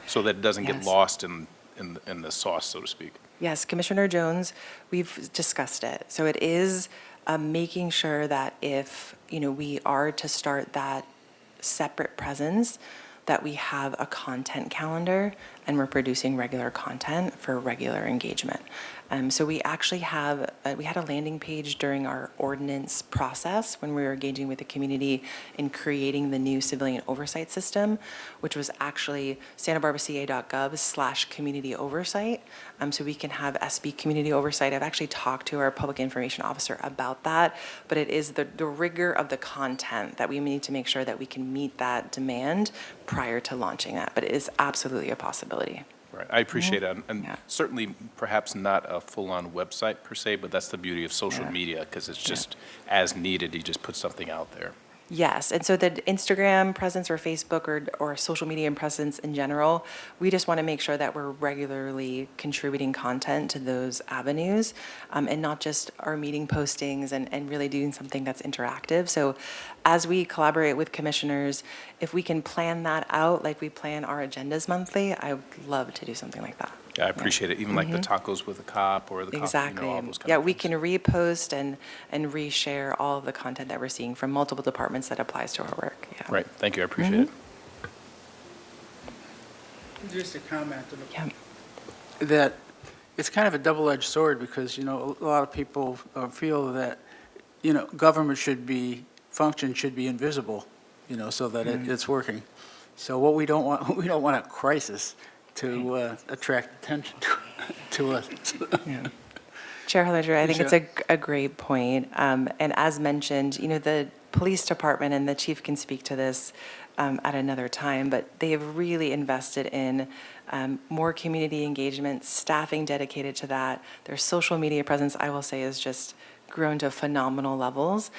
so that it doesn't get Yes. lost in the sauce, so to speak? Yes, Commissioner Jones, we've discussed it. So it is making sure that if, we are to start that separate presence, that we have a content calendar and we're producing regular content for regular engagement. So we actually we had a landing page during our ordinance process when we were engaging with the community in creating the new civilian oversight system, which was actually santabarbaca.gov/community oversight. So we can have SB community oversight. I've actually talked to our public information officer about that, but it is the rigor of the content that we need to make sure that we can meet that demand prior to launching that. But it is absolutely a possibility. Right, I appreciate it, and Yeah. certainly perhaps not a full-on website per se, but that's the beauty of social media, because it's just as needed, you just put something out there. Yes, and so the Instagram presence or Facebook or social media presence in general, we just want to make sure that we're regularly contributing content to those avenues, and not just our meeting postings and really doing something that's interactive. So as we collaborate with commissioners, if we can plan that out like we plan our agendas monthly, I would love to do something like that. Yeah, I appreciate it, even like the tacos with a cop or the cop, Exactly. all those kind Yeah, of we things. can repost and reshare all of the content that we're seeing from multiple departments that applies to our work. Yeah. Right, thank you, I appreciate it. Just a comment Yeah. that it's kind of a double-edged sword because, a lot of people feel that, government function should be invisible, so that it's working. So what we don't want, we don't want a crisis to attract attention to us. Chair Hollinger, I think it's Sure. a great point. And as mentioned, the police department, and the chief can speak to this at another time, but they have really invested in more community engagement, staffing dedicated to that. Their social media presence, I will say, is just grown to phenomenal levels.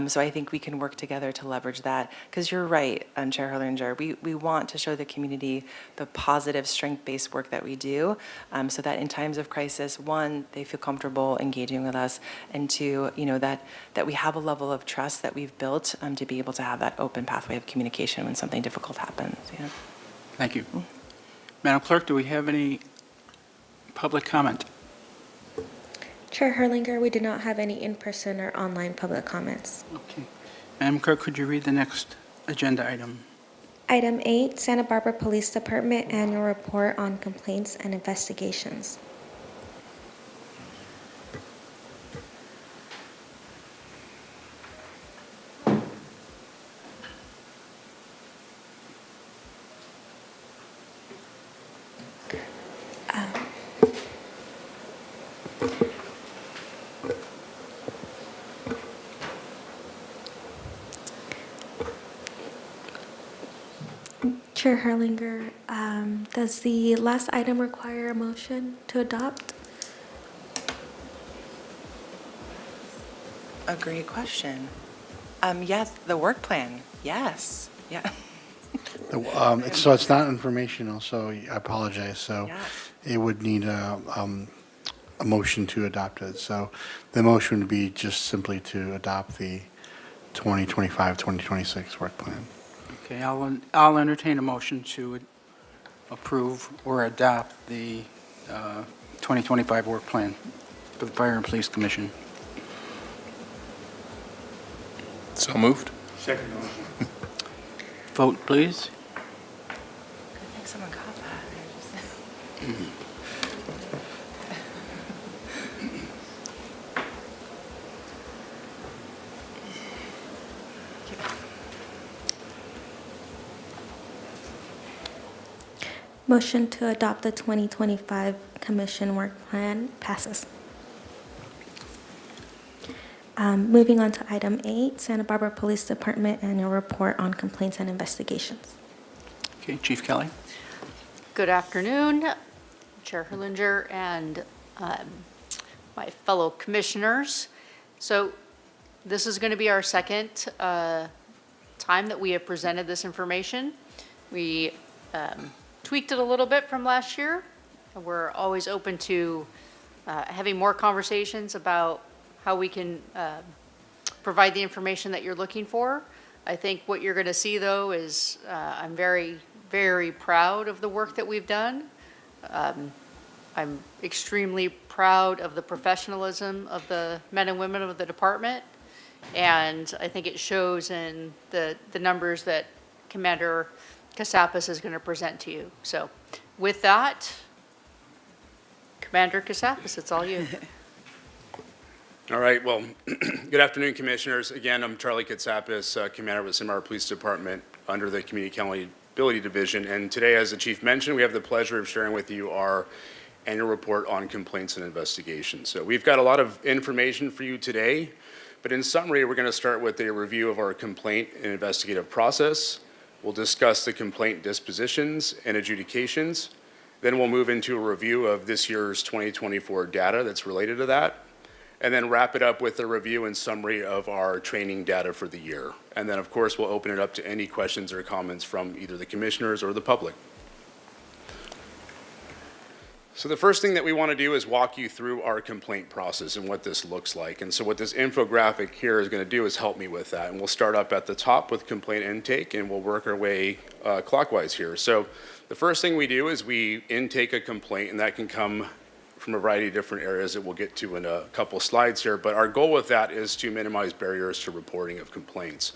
So I think we can work together to leverage that. Because you're right, Chair Hollinger, we want to show the community the positive strength-based work that we do, so that in times of crisis, one, they feel comfortable engaging with us, and two, that we have a level of trust that we've built to be able to have that open pathway of communication when something difficult happens. Yeah. Thank you. Madam Clerk, do we have any public comment? Chair Herlinger, we do not have any in-person or online public comments. Okay. Madam Clerk, could you read the next agenda item? Item 8, Santa Barbara Police Department Annual Report on Complaints and Investigations. Chair Herlinger, does the last item require a motion to adopt? A great question. Yes, the work plan, yes, yeah. So it's not informational, so I apologize. So Yeah. it would need a motion to adopt it. So the motion would be just simply to adopt the 2025-2026 work plan. Okay, I'll entertain a motion to approve or adopt the 2025 work plan for the Fire and Police Commission. So moved? Second. Vote, please. I think someone caught that. Motion to adopt the 2025 Commission Work Plan passes. Moving on to item 8, Santa Barbara Police Department Annual Report on Complaints and Investigations. Okay, Chief Kelly. Good afternoon, Chair Herlinger and my fellow commissioners. So this is going to be our second time that we have presented this information. We tweaked it a little bit from last year. We're always open to having more conversations about how we can provide the information that you're looking for. I think what you're going to see, though, is I'm very, very proud of the work that we've done. I'm extremely proud of the professionalism of the men and women of the department, and I think it shows in the numbers that Commander Casapis is going to present to you. So with that, Commander Casapis, it's all you. All right, well, good afternoon, Commissioners. Again, I'm Charlie Katsapis, Commander of the Santa Barbara Police Department under the Community Accountability Division. And today, as the Chief mentioned, we have the pleasure of sharing with you our annual report on complaints and investigations. So we've got a lot of information for you today, but in summary, we're going to start with a review of our complaint and investigative process. We'll discuss the complaint dispositions and adjudications. Then we'll move into a review of this year's 2024 data that's related to that. And then wrap it up with a review and summary of our training data for the year. And then, of course, we'll open it up to any questions or comments from either the commissioners or the public. So the first thing that we want to do is walk you through our complaint process and what this looks like. And so what this infographic here is going to do is help me with that. And we'll start up at the top with complaint intake, and we'll work our way clockwise here. So the first thing we do is we intake a complaint, and that can come from a variety of different areas that we'll get to in a couple slides here. But our goal with that is to minimize barriers to reporting of complaints.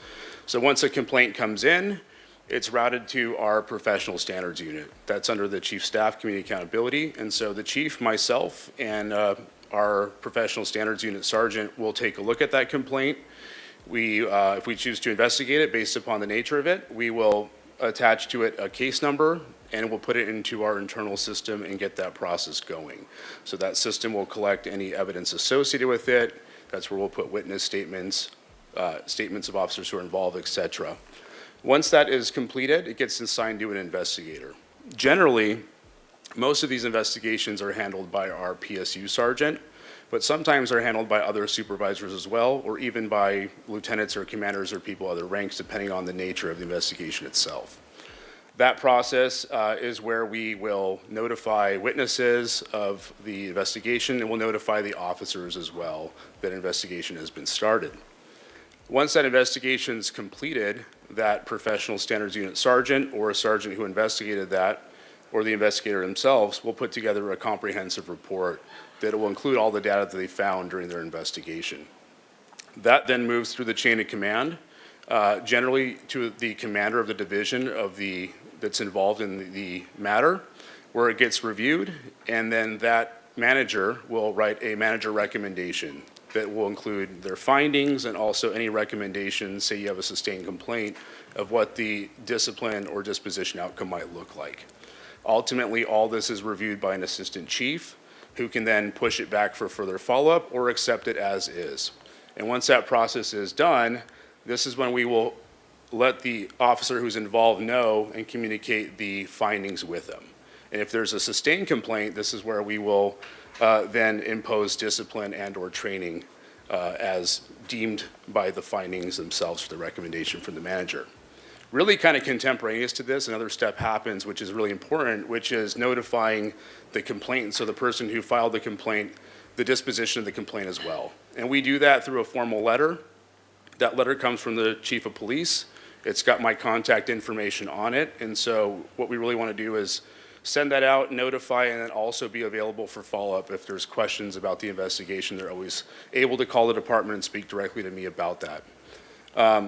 So once a complaint comes in, it's routed to our professional standards unit. That's under the Chief Staff Community Accountability. And so the chief, myself, and our professional standards unit sergeant will take a look at that complaint. If we choose to investigate it based upon the nature of it, we will attach to it a case number, and we'll put it into our internal system and get that process going. So that system will collect any evidence associated with it. That's where we'll put witness statements, statements of officers who are involved, et cetera. Once that is completed, it gets assigned to an investigator. Generally, most of these investigations are handled by our PSU sergeant, but sometimes they're handled by other supervisors as well, or even by lieutenants or commanders or people other ranks, depending on the nature of the investigation itself. That process is where we will notify witnesses of the investigation, and we'll notify the officers as well that investigation has been started. Once that investigation is completed, that professional standards unit sergeant or a sergeant who investigated that, or the investigator themselves, will put together a comprehensive report that will include all the data that they found during their investigation. That then moves through the chain of command, generally to the commander of the division that's involved in the matter, where it gets reviewed, and then that manager will write a manager recommendation that will include their findings and also any recommendations, say you have a sustained complaint, of what the discipline or disposition outcome might look like. Ultimately, all this is reviewed by an assistant chief who can then push it back for further follow-up or accept it as is. And once that process is done, this is when we will let the officer who's involved know and communicate the findings with them. And if there's a sustained complaint, this is where we will then impose discipline and or training as deemed by the findings themselves for the recommendation from the manager. Really kind of contemporaneous to this, another step happens, which is really important, which is notifying the complainant, so the person who filed the complaint, the disposition of the complaint as well. And we do that through a formal letter. That letter comes from the chief of police. It's got my contact information on it. And so what we really want to do is send that out, notify, and then also be available for follow-up. If there's questions about the investigation, they're always able to call the department and speak directly to me about that.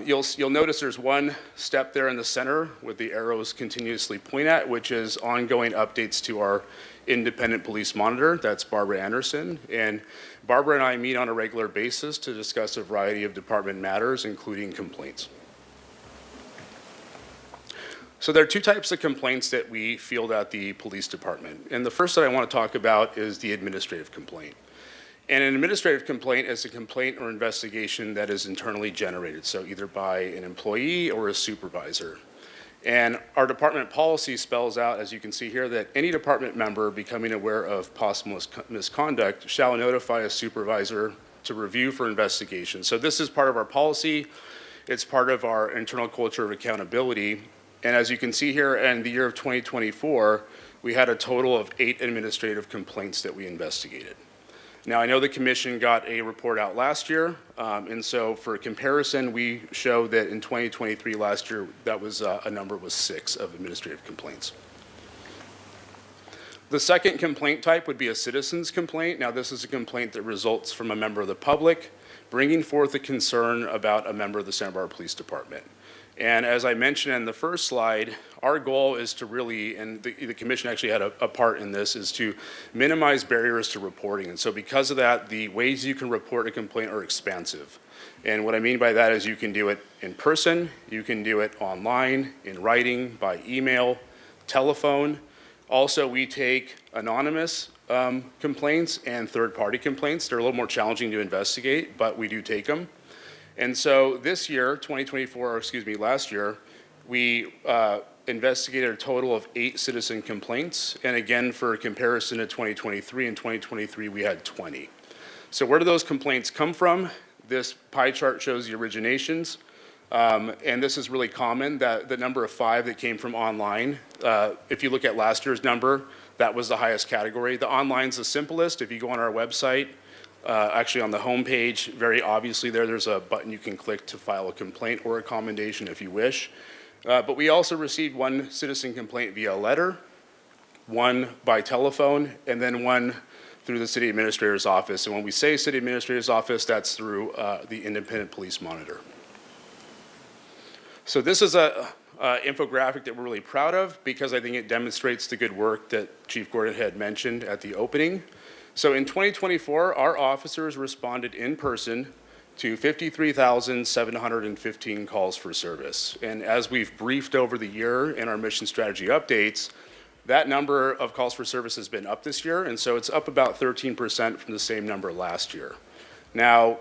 You'll notice there's one step there in the center with the arrows continuously point at, which is ongoing updates to our independent police monitor. That's Barbara Anderson. And Barbara and I meet on a regular basis to discuss a variety of department matters, including complaints. So there are two types of complaints that we field at the police department. And the first that I want to talk about is the administrative complaint. And an administrative complaint is a complaint or investigation that is internally generated, so either by an employee or a supervisor. And our department policy spells out, as you can see here, that any department member becoming aware of possible misconduct shall notify a supervisor to review for investigation. So this is part of our policy. It's part of our internal culture of accountability. And as you can see here, in the year of 2024, we had a total of 8 administrative complaints that we investigated. Now, I know the commission got a report out last year, and so for comparison, we show that in 2023 last year, that was a number was 6 of administrative complaints. The second complaint type would be a citizen's complaint. Now, this is a complaint that results from a member of the public bringing forth a concern about a member of the Santa Barbara Police Department. And as I mentioned in the first slide, our goal is to really, and the commission actually had a part in this, is to minimize barriers to reporting. And so because of that, the ways you can report a complaint are expansive. And what I mean by that is you can do it in person, you can do it online, in writing, by email, telephone. Also, we take anonymous complaints and third-party complaints. They're a little more challenging to investigate, but we do take them. And so this year, last year, we investigated a total of 8 citizen complaints. And again, for comparison to 2023, in 2023, we had 20. So where do those complaints come from? This pie chart shows the originations. And this is really common, that the number of 5 that came from online, if you look at last year's number, that was the highest category. The online's the simplest. If you go on our website, actually on the homepage, very obviously there's a button you can click to file a complaint or a commendation if you wish. But we also received 1 citizen complaint via letter, 1 by telephone, and then 1 through the city administrator's office. And when we say city administrator's office, that's through the independent police monitor. So this is a infographic that we're really proud of because I think it demonstrates the good work that Chief Gordon had mentioned at the opening. So in 2024, our officers responded in person to 53,715 calls for service. And as we've briefed over the year in our mission strategy updates, that number of calls for service has been up this year, and so it's up about 13% from the same number last year. Now,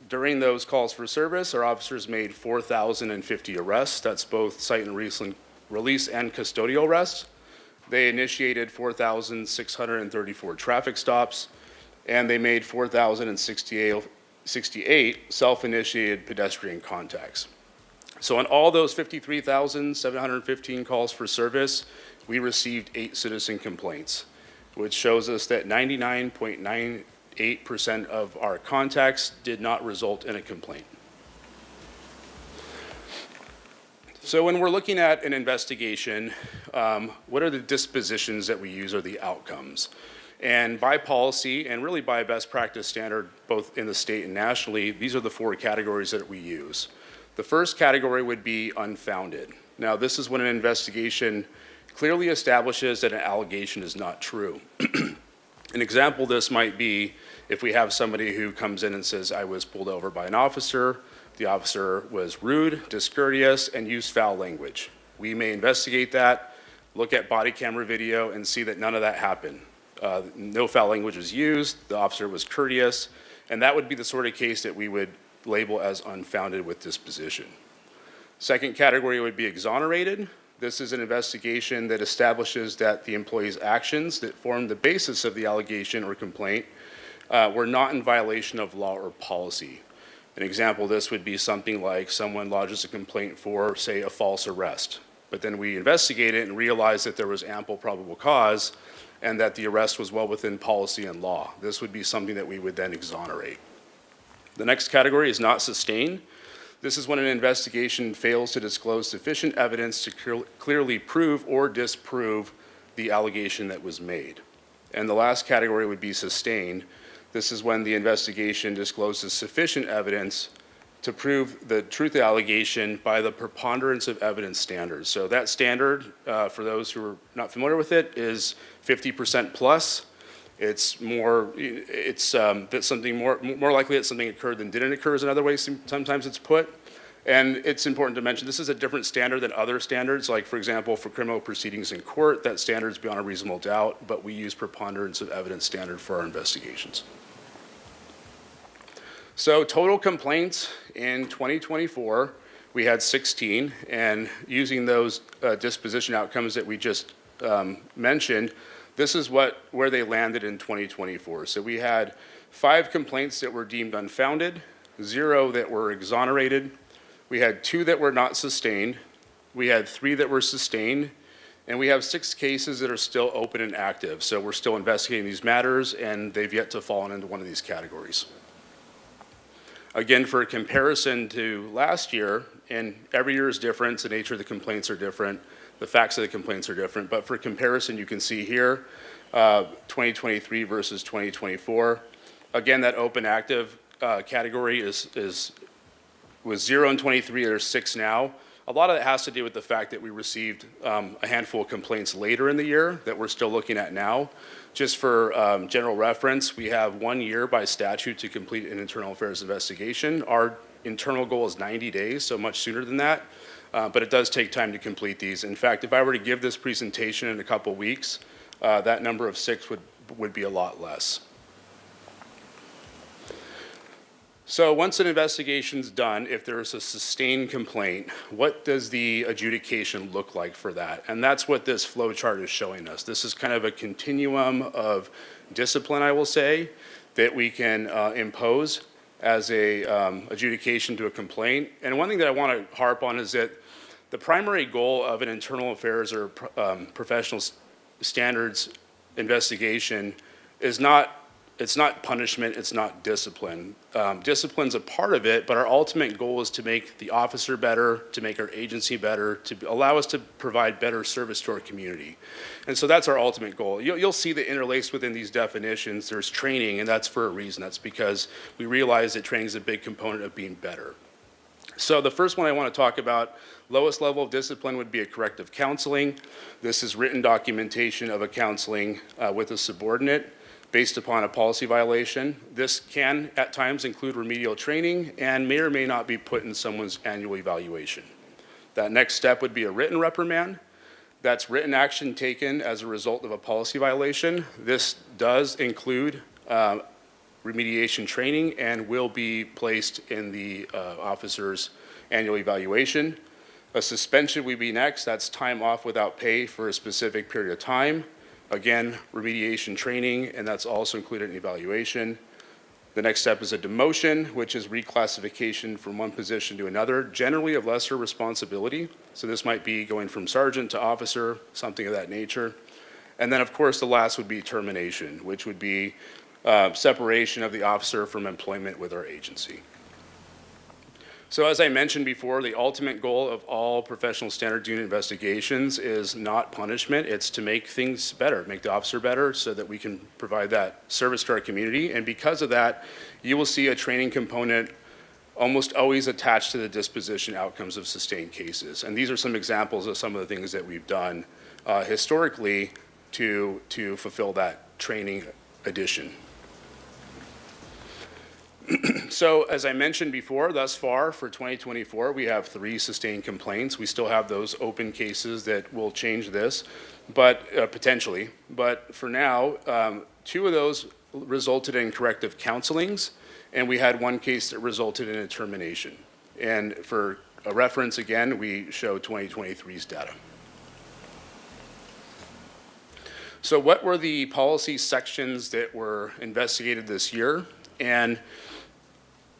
during those calls for service, our officers made 4,050 arrests. That's both cite and release and custodial arrests. They initiated 4,634 traffic stops, and they made 4,068 self-initiated pedestrian contacts. So on all those 53,715 calls for service, we received 8 citizen complaints, which shows us that 99.98% of our contacts did not result in a complaint. So when we're looking at an investigation, what are the dispositions that we use or the outcomes? And by policy, and really by best practice standard, both in the state and nationally, these are the 4 categories that we use. The first category would be unfounded. Now, this is when an investigation clearly establishes that an allegation is not true. An example of this might be if we have somebody who comes in and says, I was pulled over by an officer, the officer was rude, discourteous, and used foul language. We may investigate that, look at body camera video, and see that none of that happened. No foul language was used, the officer was courteous, and that would be the sort of case that we would label as unfounded with disposition. Second category would be exonerated. This is an investigation that establishes that the employee's actions that form the basis of the allegation or complaint were not in violation of law or policy. An example of this would be something like someone lodges a complaint for, say, a false arrest, but then we investigate it and realize that there was ample probable cause and that the arrest was well within policy and law. This would be something that we would then exonerate. The next category is not sustained. This is when an investigation fails to disclose sufficient evidence to clearly prove or disprove the allegation that was made. And the last category would be sustained. This is when the investigation discloses sufficient evidence to prove the truth of the allegation by the preponderance of evidence standards. So that standard, for those who are not familiar with it, is 50% plus. It's more, that something more likely that something occurred than didn't occur is another way sometimes it's put. And it's important to mention this is a different standard than other standards. Like, for example, for criminal proceedings in court, that standard is beyond a reasonable doubt, but we use preponderance of evidence standard for our investigations. So total complaints in 2024, we had 16, and using those disposition outcomes that we just mentioned, this is where they landed in 2024. So we had 5 complaints that were deemed unfounded, 0 that were exonerated, we had 2 that were not sustained, we had 3 that were sustained, and we have 6 cases that are still open and active. So we're still investigating these matters, and they've yet to fall into one of these categories. Again, for a comparison to last year, and every year is different, the nature of the complaints are different, the facts of the complaints are different, but for comparison, you can see here, 2023 versus 2024. Again, that open active category was 0 in 23, there's 6 now. A lot of that has to do with the fact that we received a handful of complaints later in the year that we're still looking at now. Just for general reference, we have 1 year by statute to complete an internal affairs investigation. Our internal goal is 90 days, so much sooner than that. But it does take time to complete these. In fact, if I were to give this presentation in a couple weeks, that number of 6 would be a lot less. So once an investigation's done, if there's a sustained complaint, what does the adjudication look like for that? And that's what this flow chart is showing us. This is kind of a continuum of discipline, I will say, that we can impose. as a adjudication to a complaint. And one thing that I want to harp on is that the primary goal of an internal affairs or professional standards investigation is not, it's not punishment, it's not discipline. Discipline's a part of it, but our ultimate goal is to make the officer better, to make our agency better, to allow us to provide better service to our community. And so that's our ultimate goal. You'll see that interlaced within these definitions, there's training, and that's for a reason. That's because we realize that training is a big component of being better. So the first one I want to talk about, lowest level of discipline would be a corrective counseling. This is written documentation of a counseling with a subordinate based upon a policy violation. This can at times include remedial training and may or may not be put in someone's annual evaluation. That next step would be a written reprimand. That's written action taken as a result of a policy violation. This does include remediation training and will be placed in the officer's annual evaluation. A suspension would be next. That's time off without pay for a specific period of time. Again, remediation training, and that's also included in evaluation. The next step is a demotion, which is reclassification from one position to another, generally of lesser responsibility. So this might be going from sergeant to officer, something of that nature. And then, of course, the last would be termination, which would be separation of the officer from employment with our agency. So as I mentioned before, the ultimate goal of all professional standards unit investigations is not punishment. It's to make things better, make the officer better so that we can provide that service to our community. And because of that, you will see a training component almost always attached to the disposition outcomes of sustained cases. And these are some examples of some of the things that we've done historically to fulfill that training addition. So as I mentioned before, thus far for 2024, we have 3 sustained complaints. We still have those open cases that will change this, but potentially. But for now, 2 of those resulted in corrective counselings, and we had 1 case that resulted in a termination. And for a reference, again, we show 2023's data. So what were the policy sections that were investigated this year? And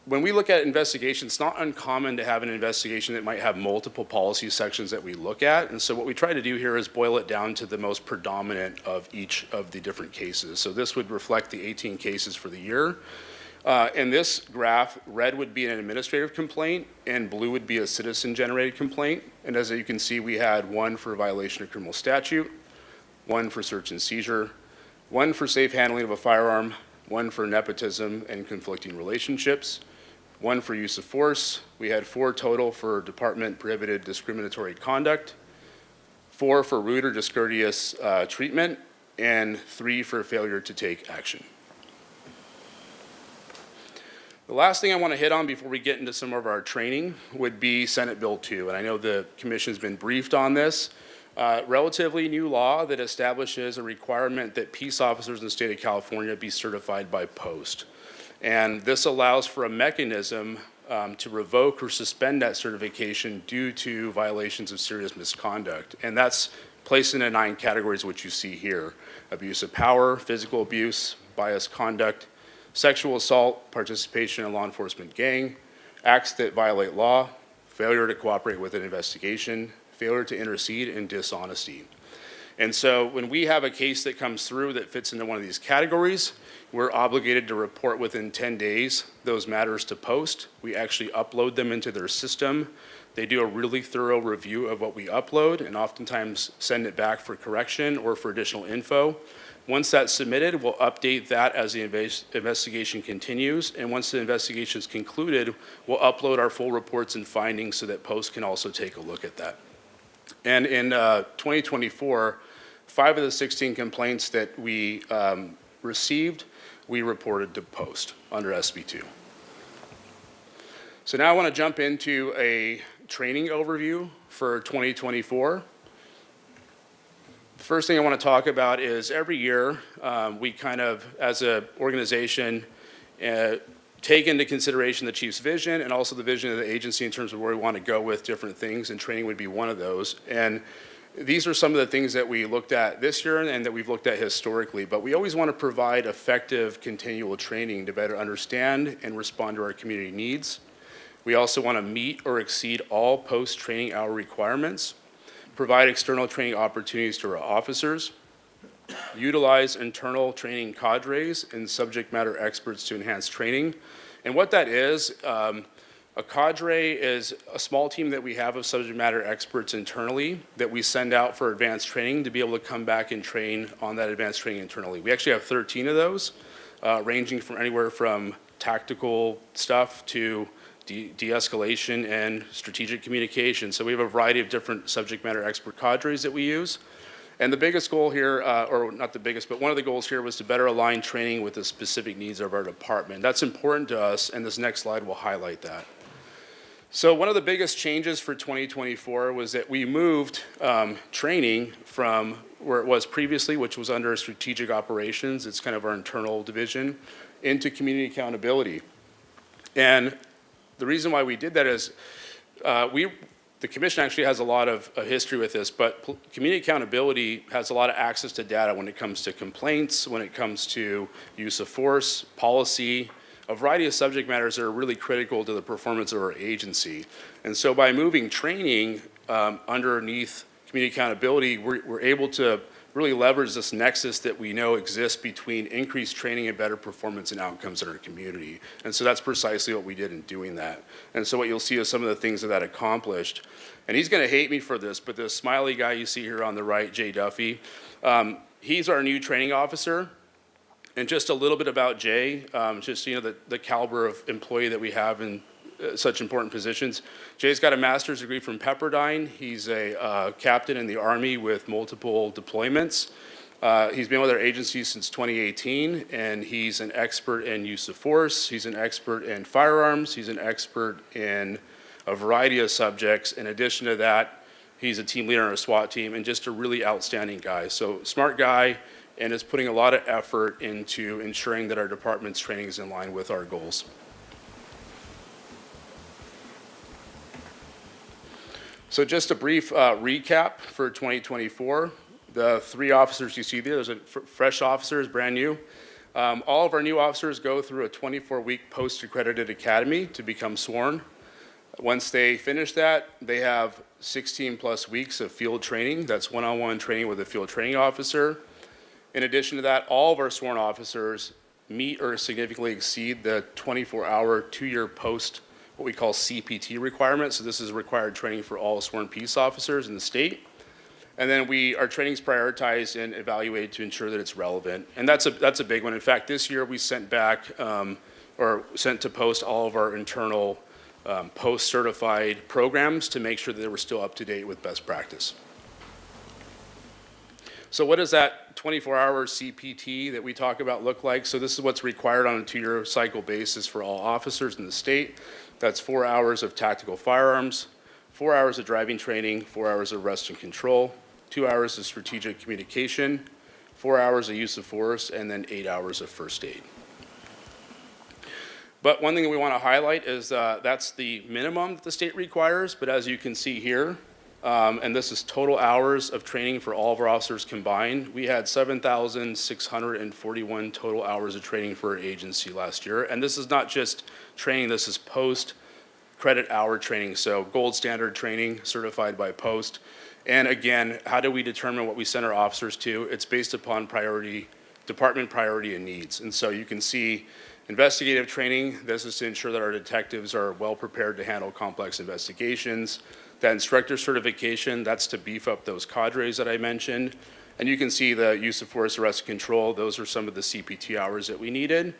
when we look at investigations, it's not uncommon to have an investigation that might have multiple policy sections that we look at. And so what we try to do here is boil it down to the most predominant of each of the different cases. So this would reflect the 18 cases for the year. In this graph, red would be an administrative complaint and blue would be a citizen-generated complaint. And as you can see, we had 1 for violation of criminal statute, 1 for search and seizure, 1 for safe handling of a firearm, 1 for nepotism and conflicting relationships, 1 for use of force. We had 4 total for department prohibited discriminatory conduct, 4 for rude or discourteous treatment, and 3 for failure to take action. The last thing I want to hit on before we get into some of our training would be Senate Bill 2. And I know the commission's been briefed on this. Relatively new law that establishes a requirement that peace officers in the state of California be certified by post. And this allows for a mechanism to revoke or suspend that certification due to violations of serious misconduct. And that's placed into 9 categories, which you see here: abuse of power, physical abuse, biased conduct, sexual assault, participation in a law enforcement gang, acts that violate law, failure to cooperate with an investigation, failure to intercede, and dishonesty. And so when we have a case that comes through that fits into one of these categories, we're obligated to report within 10 days those matters to post. We actually upload them into their system. They do a really thorough review of what we upload and oftentimes send it back for correction or for additional info. Once that's submitted, we'll update that as the investigation continues. And once the investigation is concluded, we'll upload our full reports and findings so that post can also take a look at that. And in 2024, 5 of the 16 complaints that we received, we reported to post under SB 2. So now I want to jump into a training overview for 2024. The first thing I want to talk about is every year we kind of, as an organization, take into consideration the chief's vision and also the vision of the agency in terms of where we want to go with different things, and training would be one of those. And these are some of the things that we looked at this year and that we've looked at historically, but we always want to provide effective continual training to better understand and respond to our community needs. We also want to meet or exceed all post-training hour requirements, provide external training opportunities to our officers, utilize internal training cadres and subject matter experts to enhance training. And what that is, a cadre is a small team that we have of subject matter experts internally that we send out for advanced training to be able to come back and train on that advanced training internally. We actually have 13 of those, ranging from anywhere from tactical stuff to de-escalation and strategic communication. So we have a variety of different subject matter expert cadres that we use. And the biggest goal here, or not the biggest, but one of the goals here was to better align training with the specific needs of our department. That's important to us, and this next slide will highlight that. So one of the biggest changes for 2024 was that we moved training from where it was previously, which was under strategic operations, it's kind of our internal division, into community accountability. And the reason why we did that is the commission actually has a lot of history with this, but community accountability has a lot of access to data when it comes to complaints, when it comes to use of force, policy, a variety of subject matters that are really critical to the performance of our agency. And so by moving training underneath community accountability, we're able to really leverage this nexus that we know exists between increased training and better performance and outcomes in our community. And so that's precisely what we did in doing that. And so what you'll see is some of the things that accomplished. And he's gonna hate me for this, but this smiley guy you see here on the right, Jay Duffy, he's our new training officer. And just a little bit about Jay, just so you know the caliber of employee that we have in such important positions. Jay's got a master's degree from Pepperdine. He's a captain in the Army with multiple deployments. He's been with our agency since 2018, and he's an expert in use of force. He's an expert in firearms. He's an expert in a variety of subjects. In addition to that, he's a team leader on our SWAT team and just a really outstanding guy. So smart guy, and is putting a lot of effort into ensuring that our department's training is in line with our goals. So just a brief recap for 2024. The 3 officers you see there, those are fresh officers, brand new. All of our new officers go through a 24-week post-accredited academy to become sworn. Once they finish that, they have 16 plus weeks of field training. That's one-on-one training with a field training officer. In addition to that, all of our sworn officers meet or significantly exceed the 24-hour, 2-year post, what we call CPT requirement. So this is required training for all sworn peace officers in the state. And then our training's prioritized and evaluated to ensure that it's relevant. And that's a big one. In fact, this year we sent back, or sent to post all of our internal post-certified programs to make sure that they were still up to date with best practice. So what does that 24-hour CPT that we talk about look like? So this is what's required on a 2-year cycle basis for all officers in the state. That's 4 hours of tactical firearms, 4 hours of driving training, 4 hours of arrest and control, 2 hours of strategic communication, 4 hours of use of force, and then 8 hours of first aid. But one thing that we want to highlight is that's the minimum that the state requires, but as you can see here, and this is total hours of training for all of our officers combined. We had 7,641 total hours of training for our agency last year. And this is not just training, this is post-credit hour training. So gold standard training certified by post. And again, how do we determine what we send our officers to? It's based upon priority, department priority and needs. And so you can see investigative training. This is to ensure that our detectives are well prepared to handle complex investigations. That instructor certification, that's to beef up those cadres that I mentioned. And you can see the use of force, arrest, and control. Those are some of the CPT hours that we needed.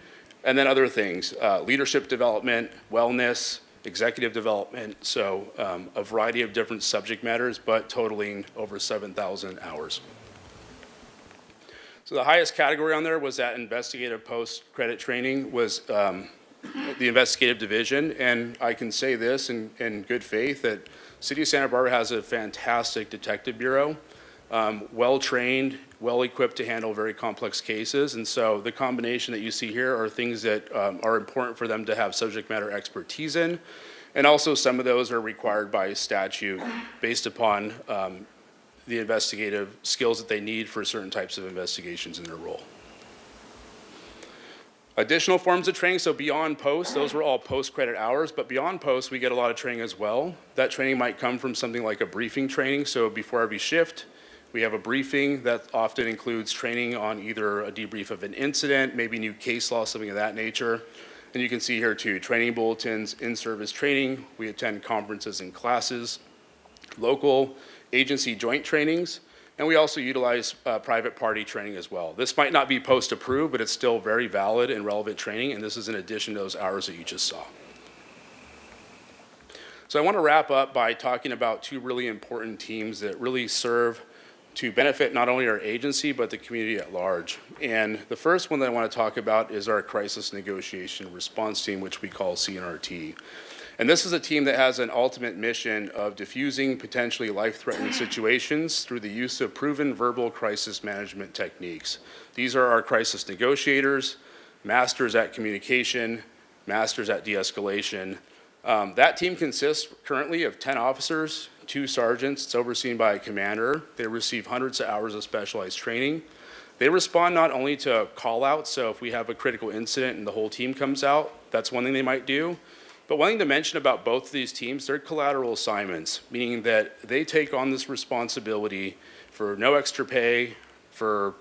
And then other things, leadership development, wellness, executive development. So a variety of different subject matters, but totaling over 7,000 hours. So the highest category on there was that investigative post-credit training was the investigative division. And I can say this in good faith that City of Santa Barbara has a fantastic detective bureau, well-trained, well-equipped to handle very complex cases. And so the combination that you see here are things that are important for them to have subject matter expertise in. And also some of those are required by statute based upon the investigative skills that they need for certain types of investigations in their role. Additional forms of training, so beyond post, those were all post-credit hours, but beyond post, we get a lot of training as well. That training might come from something like a briefing training, so before every shift, we have a briefing that often includes training on either a debrief of an incident, maybe new case law, something of that nature. And you can see here too, training bulletins, in-service training, we attend conferences and classes, local agency joint trainings, and we also utilize private party training as well. This might not be post-approved, but it's still very valid and relevant training, and this is in addition to those hours that you just saw. So I want to wrap up by talking about two really important teams that really serve to benefit not only our agency, but the community at large. And the first one that I want to talk about is our Crisis Negotiation Response Team, which we call CNRT. And this is a team that has an ultimate mission of diffusing potentially life-threatening situations through the use of proven verbal crisis management techniques. These are our crisis negotiators, masters at communication, masters at de-escalation. That team consists currently of 10 officers, 2 sergeants. It's overseen by a commander. They receive hundreds of hours of specialized training. They respond not only to call-outs, so if we have a critical incident and the whole team comes out, that's one thing they might do. But one thing to mention about both of these teams, they're collateral assignments, meaning that they take on this responsibility for no extra pay, for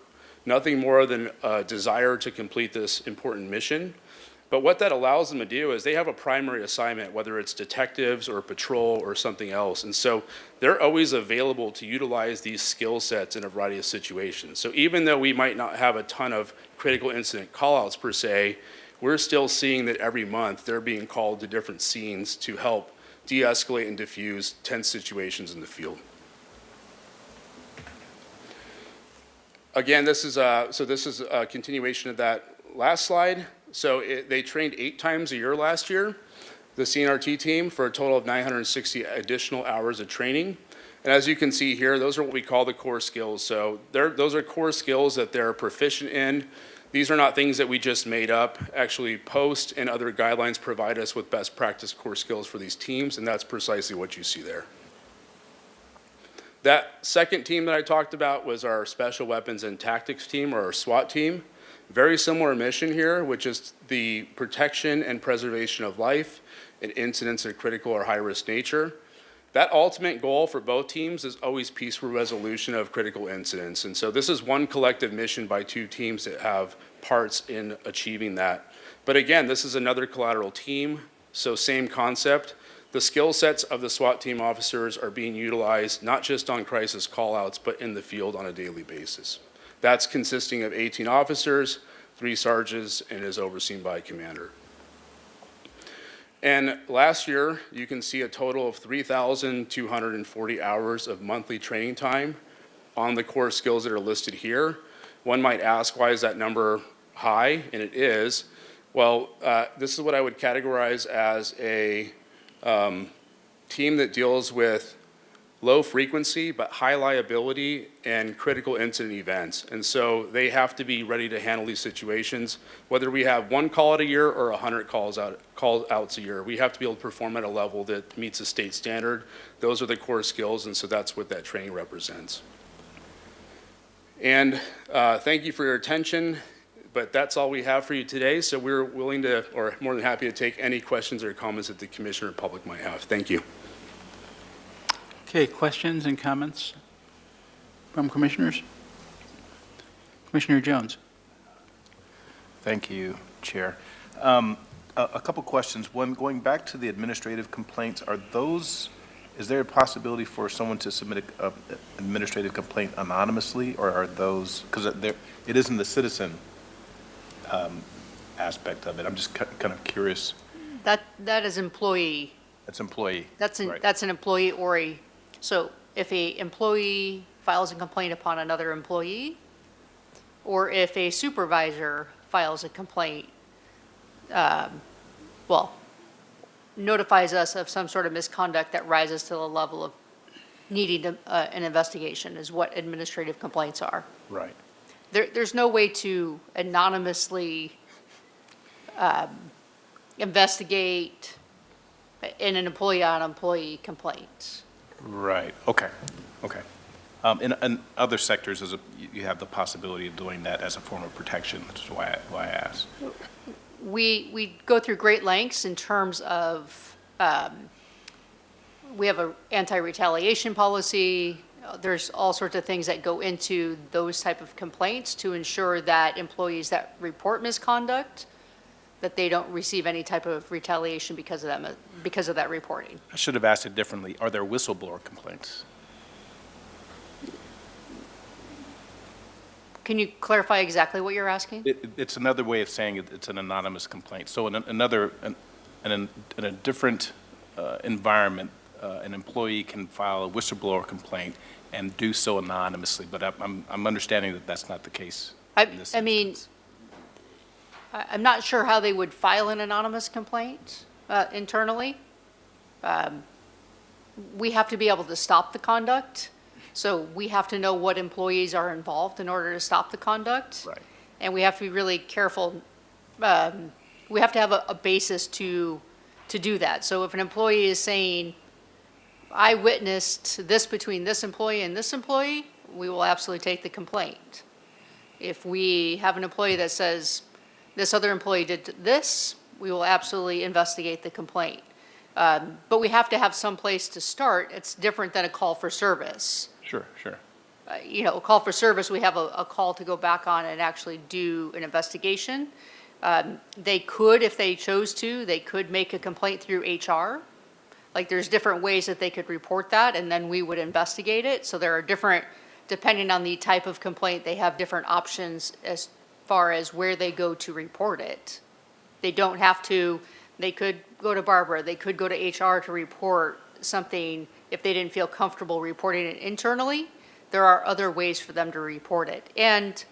nothing more than a desire to complete this important mission. But what that allows them to do is they have a primary assignment, whether it's detectives or patrol or something else. And so they're always available to utilize these skill sets in a variety of situations. So even though we might not have a ton of critical incident call-outs per se, we're still seeing that every month they're being called to different scenes to help de-escalate and diffuse tense situations in the field. Again, this is a continuation of that last slide. So they trained 8 times a year last year, the CNRT team, for a total of 960 additional hours of training. And as you can see here, those are what we call the core skills. So those are core skills that they're proficient in. These are not things that we just made up. Actually, POST and other guidelines provide us with best practice core skills for these teams, and that's precisely what you see there. That second team that I talked about was our Special Weapons and Tactics team, or our SWAT team. Very similar mission here, which is the protection and preservation of life in incidents of critical or high-risk nature. That ultimate goal for both teams is always peaceful resolution of critical incidents. And so this is one collective mission by 2 teams that have parts in achieving that. But again, this is another collateral team, so same concept. The skill sets of the SWAT team officers are being utilized not just on crisis call-outs, but in the field on a daily basis. That's consisting of 18 officers, 3 sergeants, and is overseen by a commander. And last year, you can see a total of 3,240 hours of monthly training time on the core skills that are listed here. One might ask, why is that number high? And it is. Well, this is what I would categorize as a team that deals with low frequency but high liability and critical incident events. And so they have to be ready to handle these situations. Whether we have 1 call out a year or 100 call outs a year, we have to be able to perform at a level that meets the state standard. Those are the core skills, and so that's what that training represents. And thank you for your attention, but that's all we have for you today. So we're willing to, or more than happy to take any questions or comments that the commissioner or public might have. Thank you. Okay, questions and comments from commissioners? Commissioner Jones. Thank you, Chair. A couple questions. One, going back to the administrative complaints, is there a possibility for someone to submit an administrative complaint anonymously, or are those, because it isn't the citizen aspect of it. I'm just kind of curious. That is employee. That's employee. That's right. an employee or so if a employee files a complaint upon another employee, or if a supervisor files a complaint, notifies us of some sort of misconduct that rises to the level of needing an investigation, is what administrative complaints are. Right. There's no way to anonymously investigate in an employee-on-employee complaint. Right. Okay. Okay. In other sectors, you have the possibility of doing that as a form of protection, which is why I asked. We go through great lengths in terms of, we have an anti-retaliation policy. There's all sorts of things that go into those type of complaints to ensure that employees that report misconduct, that they don't receive any type of retaliation because of that reporting. I should have asked it differently. Are there whistleblower complaints? Can you clarify exactly what you're asking? It's another way of saying it's an anonymous complaint. So in a different environment, an employee can file a whistleblower complaint and do so anonymously, but I'm understanding that that's not the case in this instance. I'm not sure how they would file an anonymous complaint internally. We have to be able to stop the conduct, so we have to know what employees are involved in order to stop the conduct. Right. And we have to be really careful. We have to have a basis to do that. So if an employee is saying, I witnessed this between this employee and this employee, we will absolutely take the complaint. If we have an employee that says, this other employee did this, we will absolutely investigate the complaint. But we have to have some place to start. It's different than a call for service. Sure. A call for service, we have a call to go back on and actually do an investigation. They could, if they chose to, they could make a complaint through HR. Like, there's different ways that they could report that, and then we would investigate it. So there are different, depending on the type of complaint, they have different options as far as where they go to report it. They don't have to, they could go to Barbara, they could go to HR to report something if they didn't feel comfortable reporting it internally. There are other ways for them to report it. And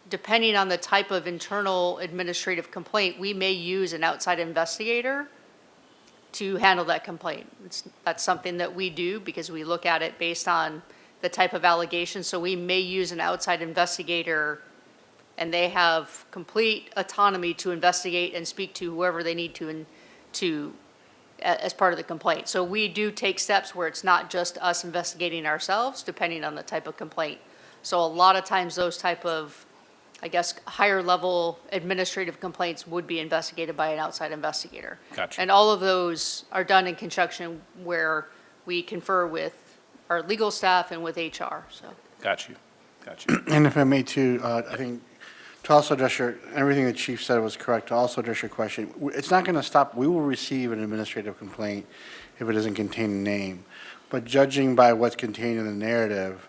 depending on the type of internal administrative complaint, we may use an outside investigator to handle that complaint. That's something that we do because we look at it based on the type of allegation. So we may use an outside investigator, and they have complete autonomy to investigate and speak to whoever they need to as part of the complaint. So we do take steps where it's not just us investigating ourselves, depending on the type of complaint. So a lot of times those type of, I guess, higher level administrative complaints would be investigated by an outside investigator. Gotcha. And all of those are done in conjunction where we confer with our legal staff and with HR, so. Got you. And if I may too, I think to also address everything the chief said was correct, to also address your question, it's not going to stop. We will receive an administrative complaint if it doesn't contain a name. But judging by what's contained in the narrative,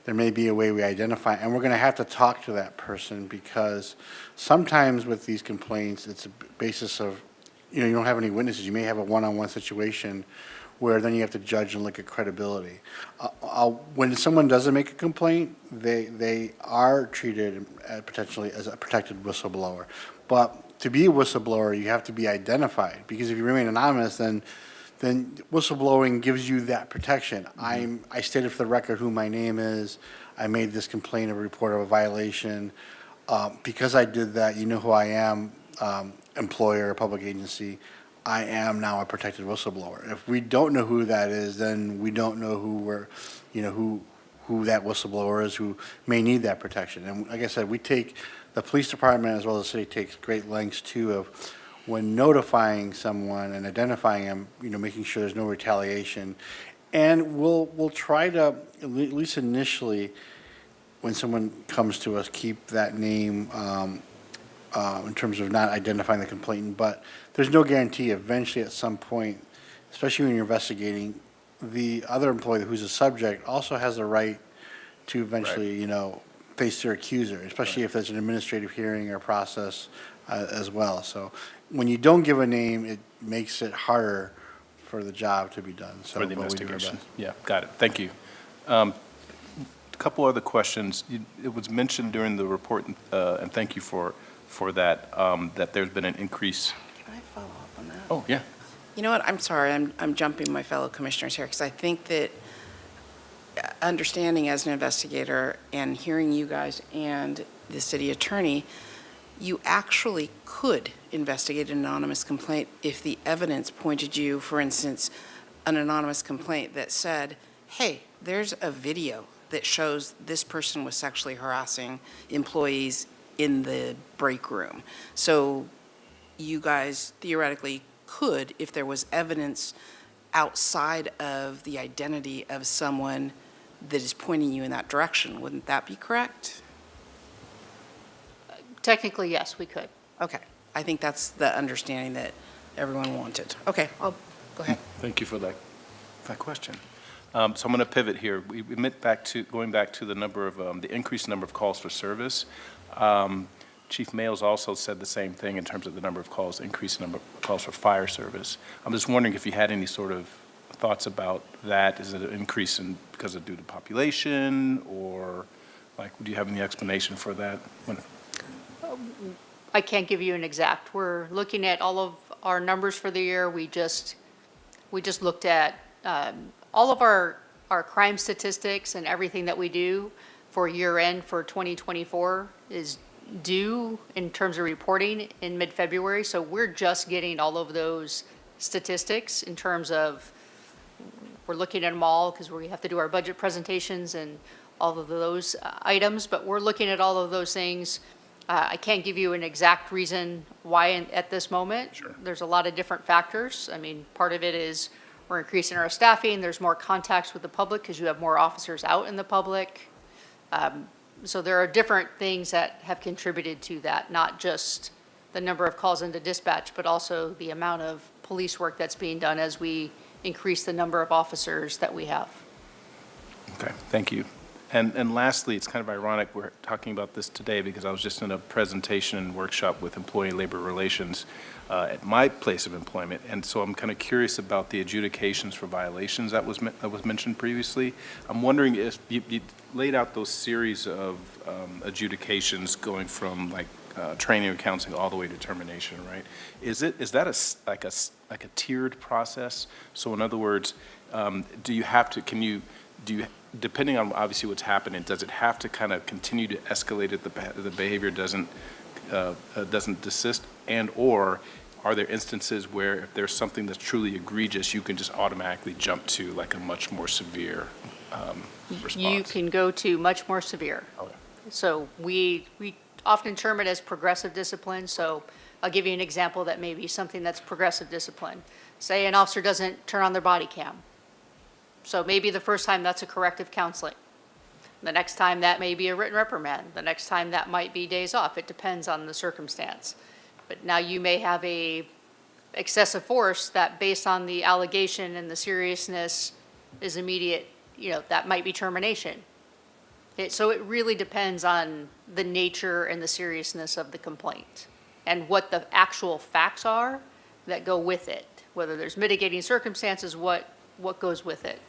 there may be a way we identify, and we're going to have to talk to that person because sometimes with these complaints, it's a basis of, you don't have any witnesses. You may have a one-on-one situation where then you have to judge and look at credibility. When someone doesn't make a complaint, they are treated potentially as a protected whistleblower. But to be a whistleblower, you have to be identified, because if you remain anonymous, then whistleblowing gives you that protection. I stated for the record who my name is. I made this complaint or report of a violation. Because I did that, you know who I am, employer, public agency. I am now a protected whistleblower. If we don't know who that is, then we don't know who that whistleblower is who may need that protection. And like I said, the police department as well as the city takes great lengths too of when notifying someone and identifying them, making sure there's no retaliation. And we'll try to, at least initially, when someone comes to us, keep that name in terms of not identifying the complainant. But there's no guarantee. Eventually, at some point, especially when you're investigating, the other employee who's a subject also has the right to eventually, face their accuser, especially if there's an administrative hearing or process as well. So when you don't give a name, it makes it harder for the job to be done. So, For the but we do our investigation. best. Yeah, got it. Thank you. A couple other questions. It was mentioned during the report, and thank you for that, that there's been an increase. Can I follow up on that? Oh, yeah. You know what, I'm sorry, I'm jumping my fellow commissioners here, because I think that understanding as an investigator and hearing you guys and the city attorney, you actually could investigate an anonymous complaint if the evidence pointed you, for instance, an anonymous complaint that said, hey, there's a video that shows this person was sexually harassing employees in the break room. So you guys theoretically could, if there was evidence outside of the identity of someone that is pointing you in that direction, wouldn't that be correct? Technically, yes, we could. Okay, I think that's the understanding that everyone wanted. Okay, I'll, go ahead. Thank you for that question. So I'm going to pivot here. We went back to, going back to the number of, the increased number of calls for service. Chief Mayles also said the same thing in terms of the number of calls, increased number of calls for fire service. I'm just wondering if you had any sort of thoughts about that. Is it an increase in, because of due to population, or like, do you have any explanation for that? I can't give you an exact. We're looking at all of our numbers for the year. We just looked at all of our crime statistics, and everything that we do for year end for 2024 is due in terms of reporting in mid-February. So we're just getting all of those statistics in terms of, we're looking at them all because we have to do our budget presentations and all of those items, but we're looking at all of those things. I can't give you an exact reason why at this moment. Sure. There's a lot of different factors. I mean, part of it is we're increasing our staffing. There's more contacts with the public because you have more officers out in the public. So there are different things that have contributed to that, not just the number of calls into dispatch, but also the amount of police work that's being done as we increase the number of officers that we have. Okay, thank you. And lastly, it's kind of ironic we're talking about this today because I was just in a presentation and workshop with employee labor relations at my place of employment, and so I'm kind of curious about the adjudications for violations that was mentioned previously. I'm wondering if you laid out those series of adjudications going from like training and counseling all the way to termination, right? Is that like a tiered process? So in other words, do you have to? Do you, depending on obviously what's happening, does it have to kind of continue to escalate if the behavior doesn't desist, and or are there instances where if there's something that's truly egregious, you can just automatically jump to like a much more severe response? You can go to much more severe. Okay. So we often term it as progressive discipline. So I'll give you an example that may be something that's progressive discipline. Say an officer doesn't turn on their body cam. So maybe the first time that's a corrective counseling. The next time that may be a written reprimand. The next time that might be days off. It depends on the circumstance. But now you may have a excessive force that based on the allegation and the seriousness is immediate, that might be termination. So it really depends on the nature and the seriousness of the complaint and what the actual facts are that go with it, whether there's mitigating circumstances, what goes with it.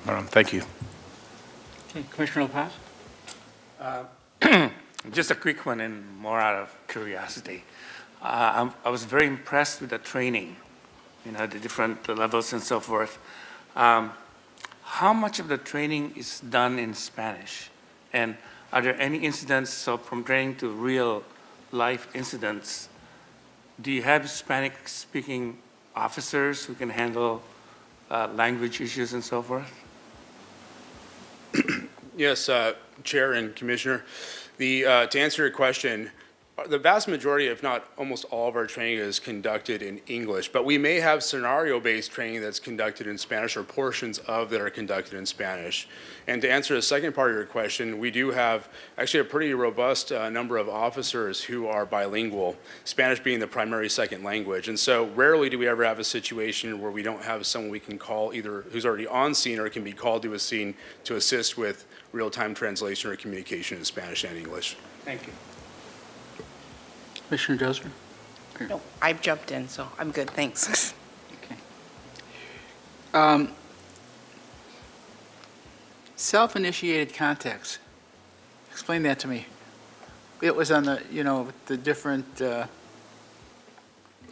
Thank you. Okay, Commissioner LaPaz? Just a quick one and more out of curiosity. I was very impressed with the training, the different levels and so forth. How much of the training is done in Spanish? And are there any incidents, so from training to real life incidents, do you have Hispanic speaking officers who can handle language issues and so forth? Yes, Chair and Commissioner. To answer your question, the vast majority, if not almost all of our training is conducted in English, but we may have scenario-based training that's conducted in Spanish or portions of that are conducted in Spanish. And to answer the second part of your question, we do have actually a pretty robust number of officers who are bilingual, Spanish being the primary second language. And so rarely do we ever have a situation where we don't have someone we can call either who's already on scene or can be called to a scene to assist with real-time translation or communication in Spanish and English. Thank you. Commissioner Dozier? No, I've jumped in, so I'm good, thanks. Okay. Self-initiated contacts. Explain that to me. It was on the different,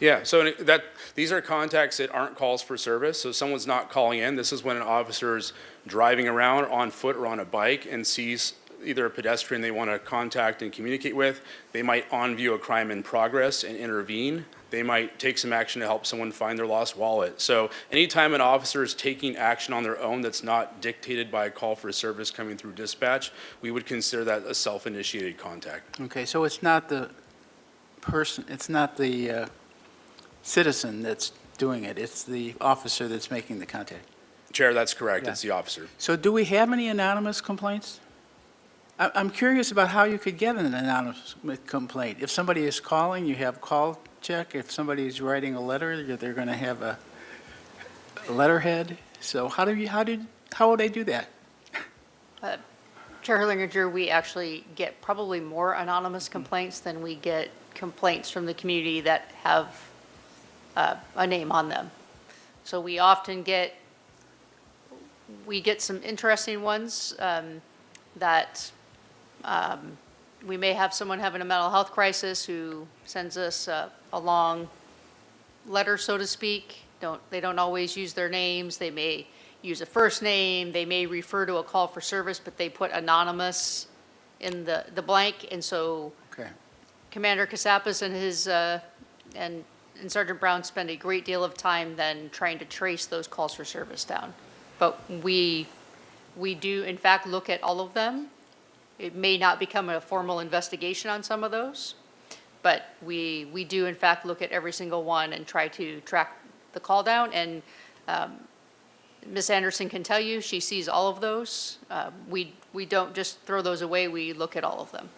Yeah, so these are contacts that aren't calls for service, so someone's not calling in. This is when an officer's driving around on foot or on a bike and sees either a pedestrian they want to contact and communicate with. They might on view a crime in progress and intervene. They might take some action to help someone find their lost wallet. So anytime an officer is taking action on their own that's not dictated by a call for service coming through dispatch, we would consider that a self-initiated contact. Okay, so it's not the person, it's not the citizen that's doing it, it's the officer that's making the contact. Chair, that's correct. Yeah. It's the officer. So do we have any anonymous complaints? I'm curious about how you could get an anonymous complaint. If somebody is calling, you have call check. If somebody is writing a letter, they're going to have a letterhead. So how would they do that? Chair Herlinger, we actually get probably more anonymous complaints than we get complaints from the community that have a name on them. So we often get some interesting ones that we may have someone having a mental health crisis who sends us a long letter, so to speak. They don't always use their names. They may use a first name. They may refer to a call for service, but they put anonymous in the blank. And so Okay. Commander Casapis and his and Sergeant Brown spend a great deal of time then trying to trace those calls for service down. But we do, in fact, look at all of them. It may not become a formal investigation on some of those, but we do, in fact, look at every single one and try to track the call down. And Ms. Anderson can tell you, she sees all of those. We don't just throw those away, we look at all of them.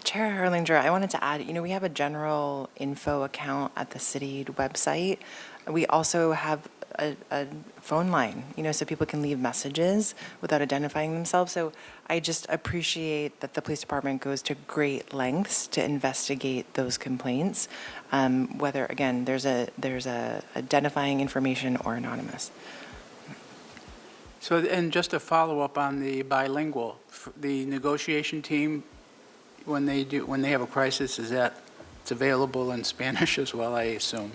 Chair Herlinger, I wanted to add, we have a general info account at the city website. We also have a phone line, so people can leave messages without identifying themselves. So I just appreciate that the police department goes to great lengths to investigate those complaints, whether, again, there's a identifying information or anonymous. So, and just to follow up on the bilingual, the negotiation team, when they have a crisis, it's available in Spanish as well, I assume?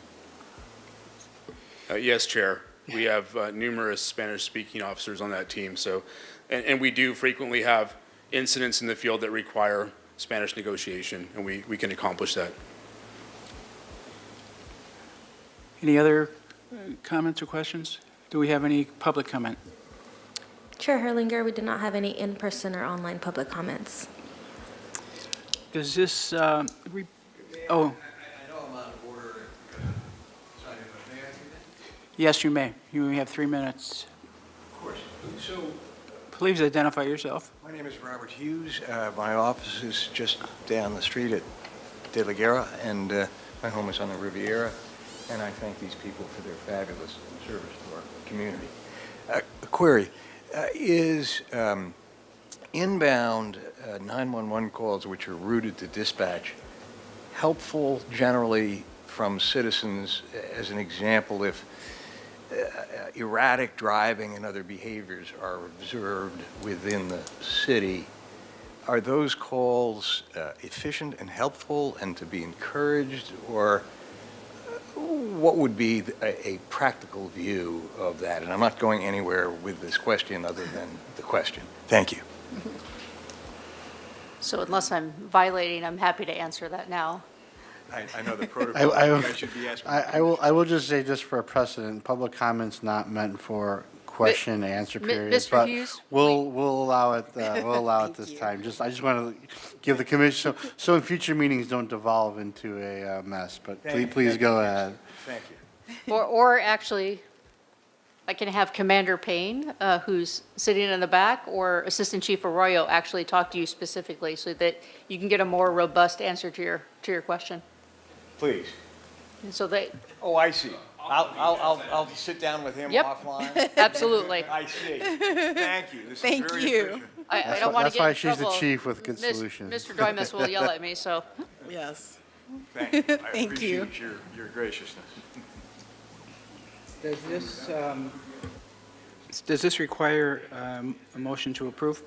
Yes, Chair. We have numerous Spanish-speaking officers on that team. So, and we do frequently have incidents in the field that require Spanish negotiation, and we can accomplish that. Any other comments or questions? Do we have any public comment? Chair Herlinger, we did not have any in-person or online public comments. Does this, oh, I know I'm out of order. Sorry, but may I do that? yes, you may. You have 3 minutes. Of course. So, Please identify yourself. my name is Robert Hughes. My office is just down the street at De La Guerra, and my home is on the Riviera. And I thank these people for their fabulous service to our community. A query. Is inbound 911 calls, which are routed to dispatch, helpful generally from citizens? As an example, if erratic driving and other behaviors are observed within the city, are those calls efficient and helpful and to be encouraged, or what would be a practical view of that? And I'm not going anywhere with this question other than the question. Thank you. So unless I'm violating, I'm happy to answer that now. I know the protocol. I should be asking. I will just say, just for a precedent, public comment's not meant for question and answer periods. Mr. But Hughes, we'll allow it, this time. I just want to give the commission, so in future meetings don't devolve into a mess, but please go ahead. Thank you. or actually, I can have Commander Payne, who's sitting in the back, or Assistant Chief Arroyo actually talk to you specifically so that you can get a more robust answer to your question. Please. And so they, Oh, I see. I'll sit down with him Yep. offline. absolutely. I see. Thank you. This is Thank very you. efficient. I don't want to That's get why in she's the trouble. chief with good Miss- solutions. Mr. Doimus will yell at me, so. Yes. Thank you. I Thank you. appreciate your graciousness. Does this require a motion to approve?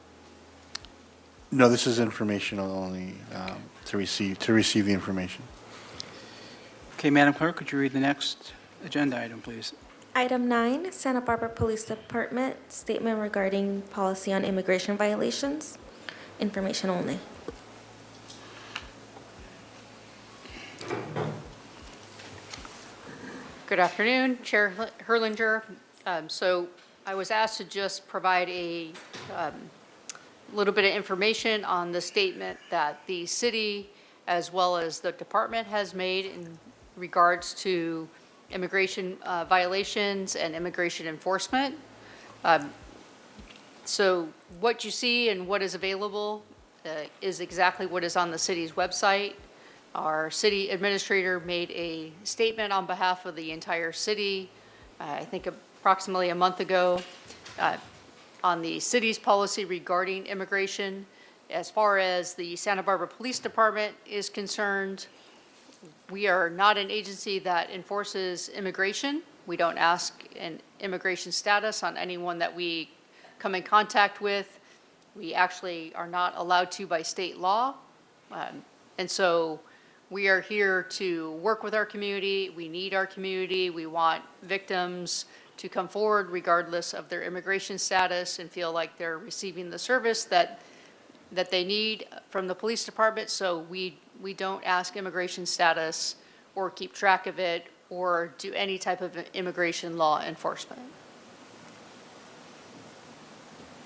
No, this is informational only, to receive the information. Okay, Madam Clerk, could you read the next agenda item, please? Item 9, Santa Barbara Police Department statement regarding policy on immigration violations. Information only. Good afternoon, Chair Herlinger. So I was asked to just provide a little bit of information on the statement that the city, as well as the department, has made in regards to immigration violations and immigration enforcement. So what you see and what is available is exactly what is on the city's website. Our city administrator made a statement on behalf of the entire city, I think approximately a month ago, on the city's policy regarding immigration. As far as the Santa Barbara Police Department is concerned, we are not an agency that enforces immigration. We don't ask an immigration status on anyone that we come in contact with. We actually are not allowed to by state law. And so we are here to work with our community. We need our community. We want victims to come forward regardless of their immigration status and feel like they're receiving the service that they need from the police department. So we don't ask immigration status or keep track of it or do any type of immigration law enforcement.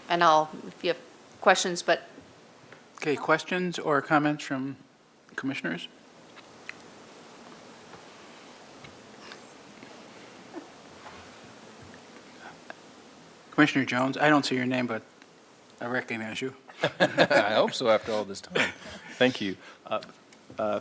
And if you have questions, but. Okay, questions or comments from commissioners? Commissioner Jones, I don't see your name, but I recognize you. I hope so after all this time. Thank you.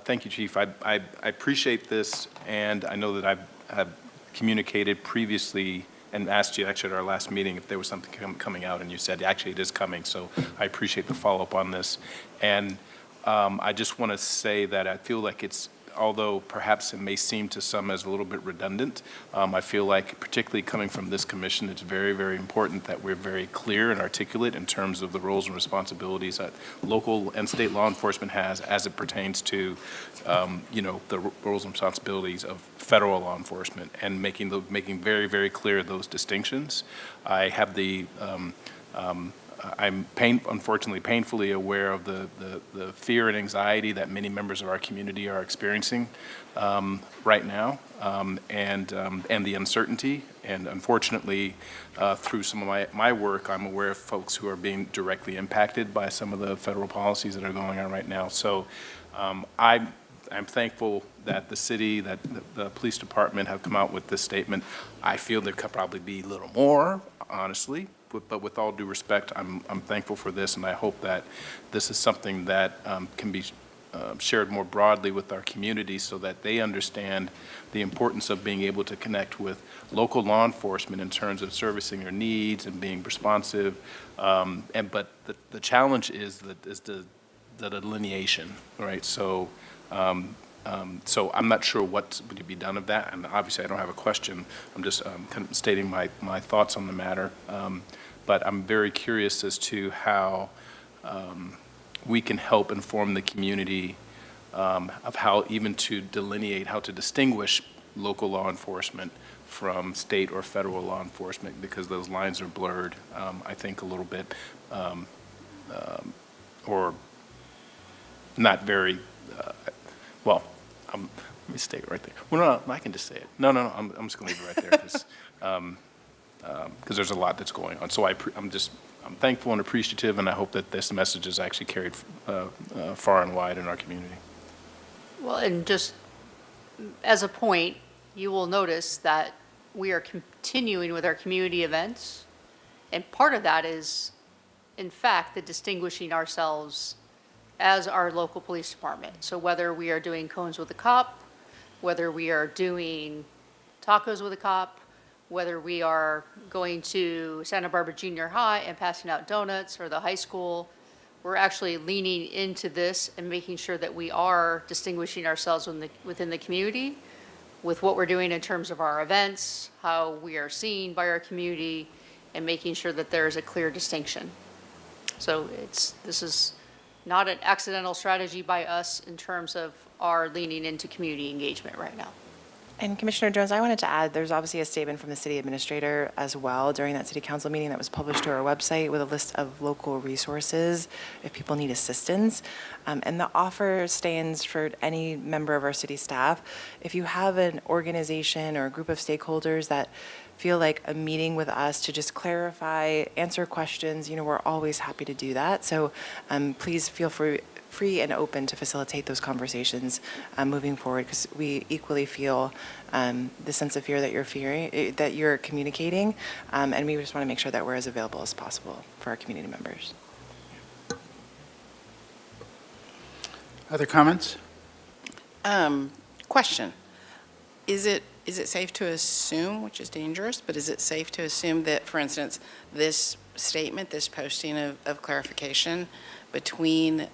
Thank you, Chief. I appreciate this, and I know that I've communicated previously and asked you actually at our last meeting if there was something coming out, and you said actually it is coming, so I appreciate the follow-up on this. And I just want to say that I feel like it's, although perhaps it may seem to some as a little bit redundant, I feel like particularly coming from this commission, it's very, very important that we're very clear and articulate in terms of the roles and responsibilities that local and state law enforcement has as it pertains to, the roles and responsibilities of federal law enforcement, and making very, very clear those distinctions. I have I'm unfortunately painfully aware of the fear and anxiety that many members of our community are experiencing right now, and the uncertainty. And unfortunately, through some of my work, I'm aware of folks who are being directly impacted by some of the federal policies that are going on right now. So I'm thankful that the city, that the police department have come out with this statement. I feel there could probably be a little more, honestly. But with all due respect, I'm thankful for this, and I hope that this is something that can be shared more broadly with our community so that they understand the importance of being able to connect with local law enforcement in terms of servicing their needs and being responsive. But the challenge is the delineation, right? So I'm not sure what would be done of that, and obviously I don't have a question. I'm just kind of stating my thoughts on the matter. But I'm very curious as to how we can help inform the community of how even to delineate, how to distinguish local law enforcement from state or federal law enforcement, because those lines are blurred, I think, a little bit, or not very, well, let me stay right there. Well, no, I can just say it. No, I'm just going to leave it right there because there's a lot that's going on. So I'm thankful and appreciative, and I hope that this message is actually carried far and wide in our community. Well, and just as a point, you will notice that we are continuing with our community events, and part of that is, in fact, the distinguishing ourselves as our local police department. So whether we are doing Cones with a Cop, whether we are doing Tacos with a Cop, whether we are going to Santa Barbara Junior High and passing out donuts, or the high school, we're actually leaning into this and making sure that we are distinguishing ourselves within the community with what we're doing in terms of our events, how we are seen by our community, and making sure that there is a clear distinction. So this is not an accidental strategy by us in terms of our leaning into community engagement right now. And Commissioner Jones, I wanted to add, there's obviously a statement from the city administrator as well during that city council meeting that was published to our website with a list of local resources if people need assistance. And the offer stands for any member of our city staff. If you have an organization or a group of stakeholders that feel like a meeting with us to just clarify, answer questions, we're always happy to do that. So please feel free and open to facilitate those conversations moving forward, because we equally feel the sense of fear that you're communicating, and we just want to make sure that we're as available as possible for our community members. Other comments? Question. Is it safe to assume, which is dangerous, but is it safe to assume that, for instance, this statement, this posting of clarification between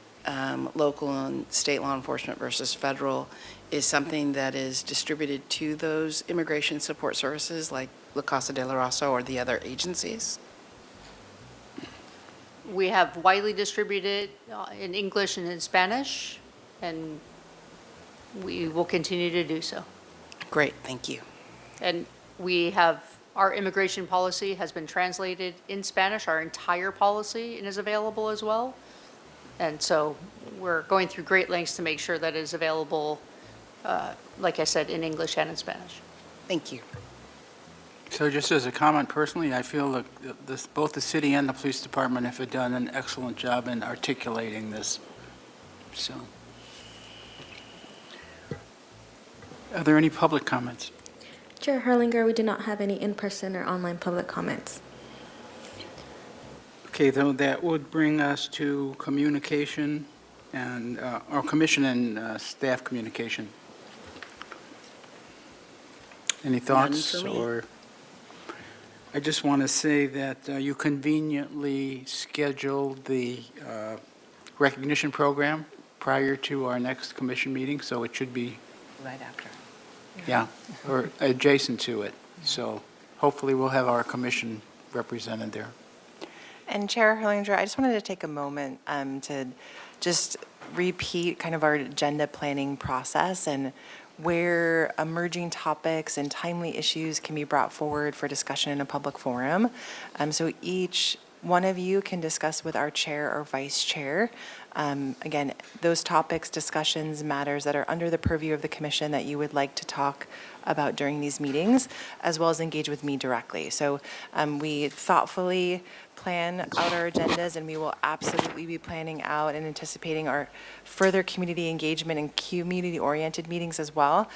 local and state law enforcement versus federal is something that is distributed to those immigration support services like La Casa de la Raza or the other agencies? We have widely distributed in English and in Spanish, and we will continue to do so. Great, thank you. And our immigration policy has been translated in Spanish, our entire policy, and is available as well. And so we're going through great lengths to make sure that it is available, like I said, in English and in Spanish. Thank you. So just as a comment personally, I feel that both the city and the police department have done an excellent job in articulating this. So, are there any public comments? Chair Herlinger, we do not have any in-person or online public comments. Okay, though that would bring us to communication and, or commission and staff communication. Any thoughts? None for me. Or I just want to say that you conveniently scheduled the recognition program prior to our next commission meeting, so it should be, Right after. yeah, or adjacent to it. So hopefully we'll have our commission represented there. And Chair Herlinger, I just wanted to take a moment to just repeat kind of our agenda planning process and where emerging topics and timely issues can be brought forward for discussion in a public forum. So each one of you can discuss with our chair or vice chair. Again, those topics, discussions, matters that are under the purview of the commission that you would like to talk about during these meetings, as well as engage with me directly. So we thoughtfully plan out our agendas, and we will absolutely be planning out and anticipating our further community engagement and community-oriented meetings as well.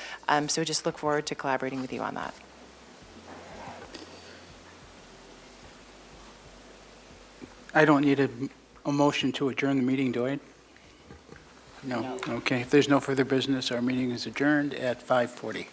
So just look forward to collaborating with you on that. I don't need a motion to adjourn the meeting, do I? No. Okay, if there's no further business, our meeting is adjourned at 5:40.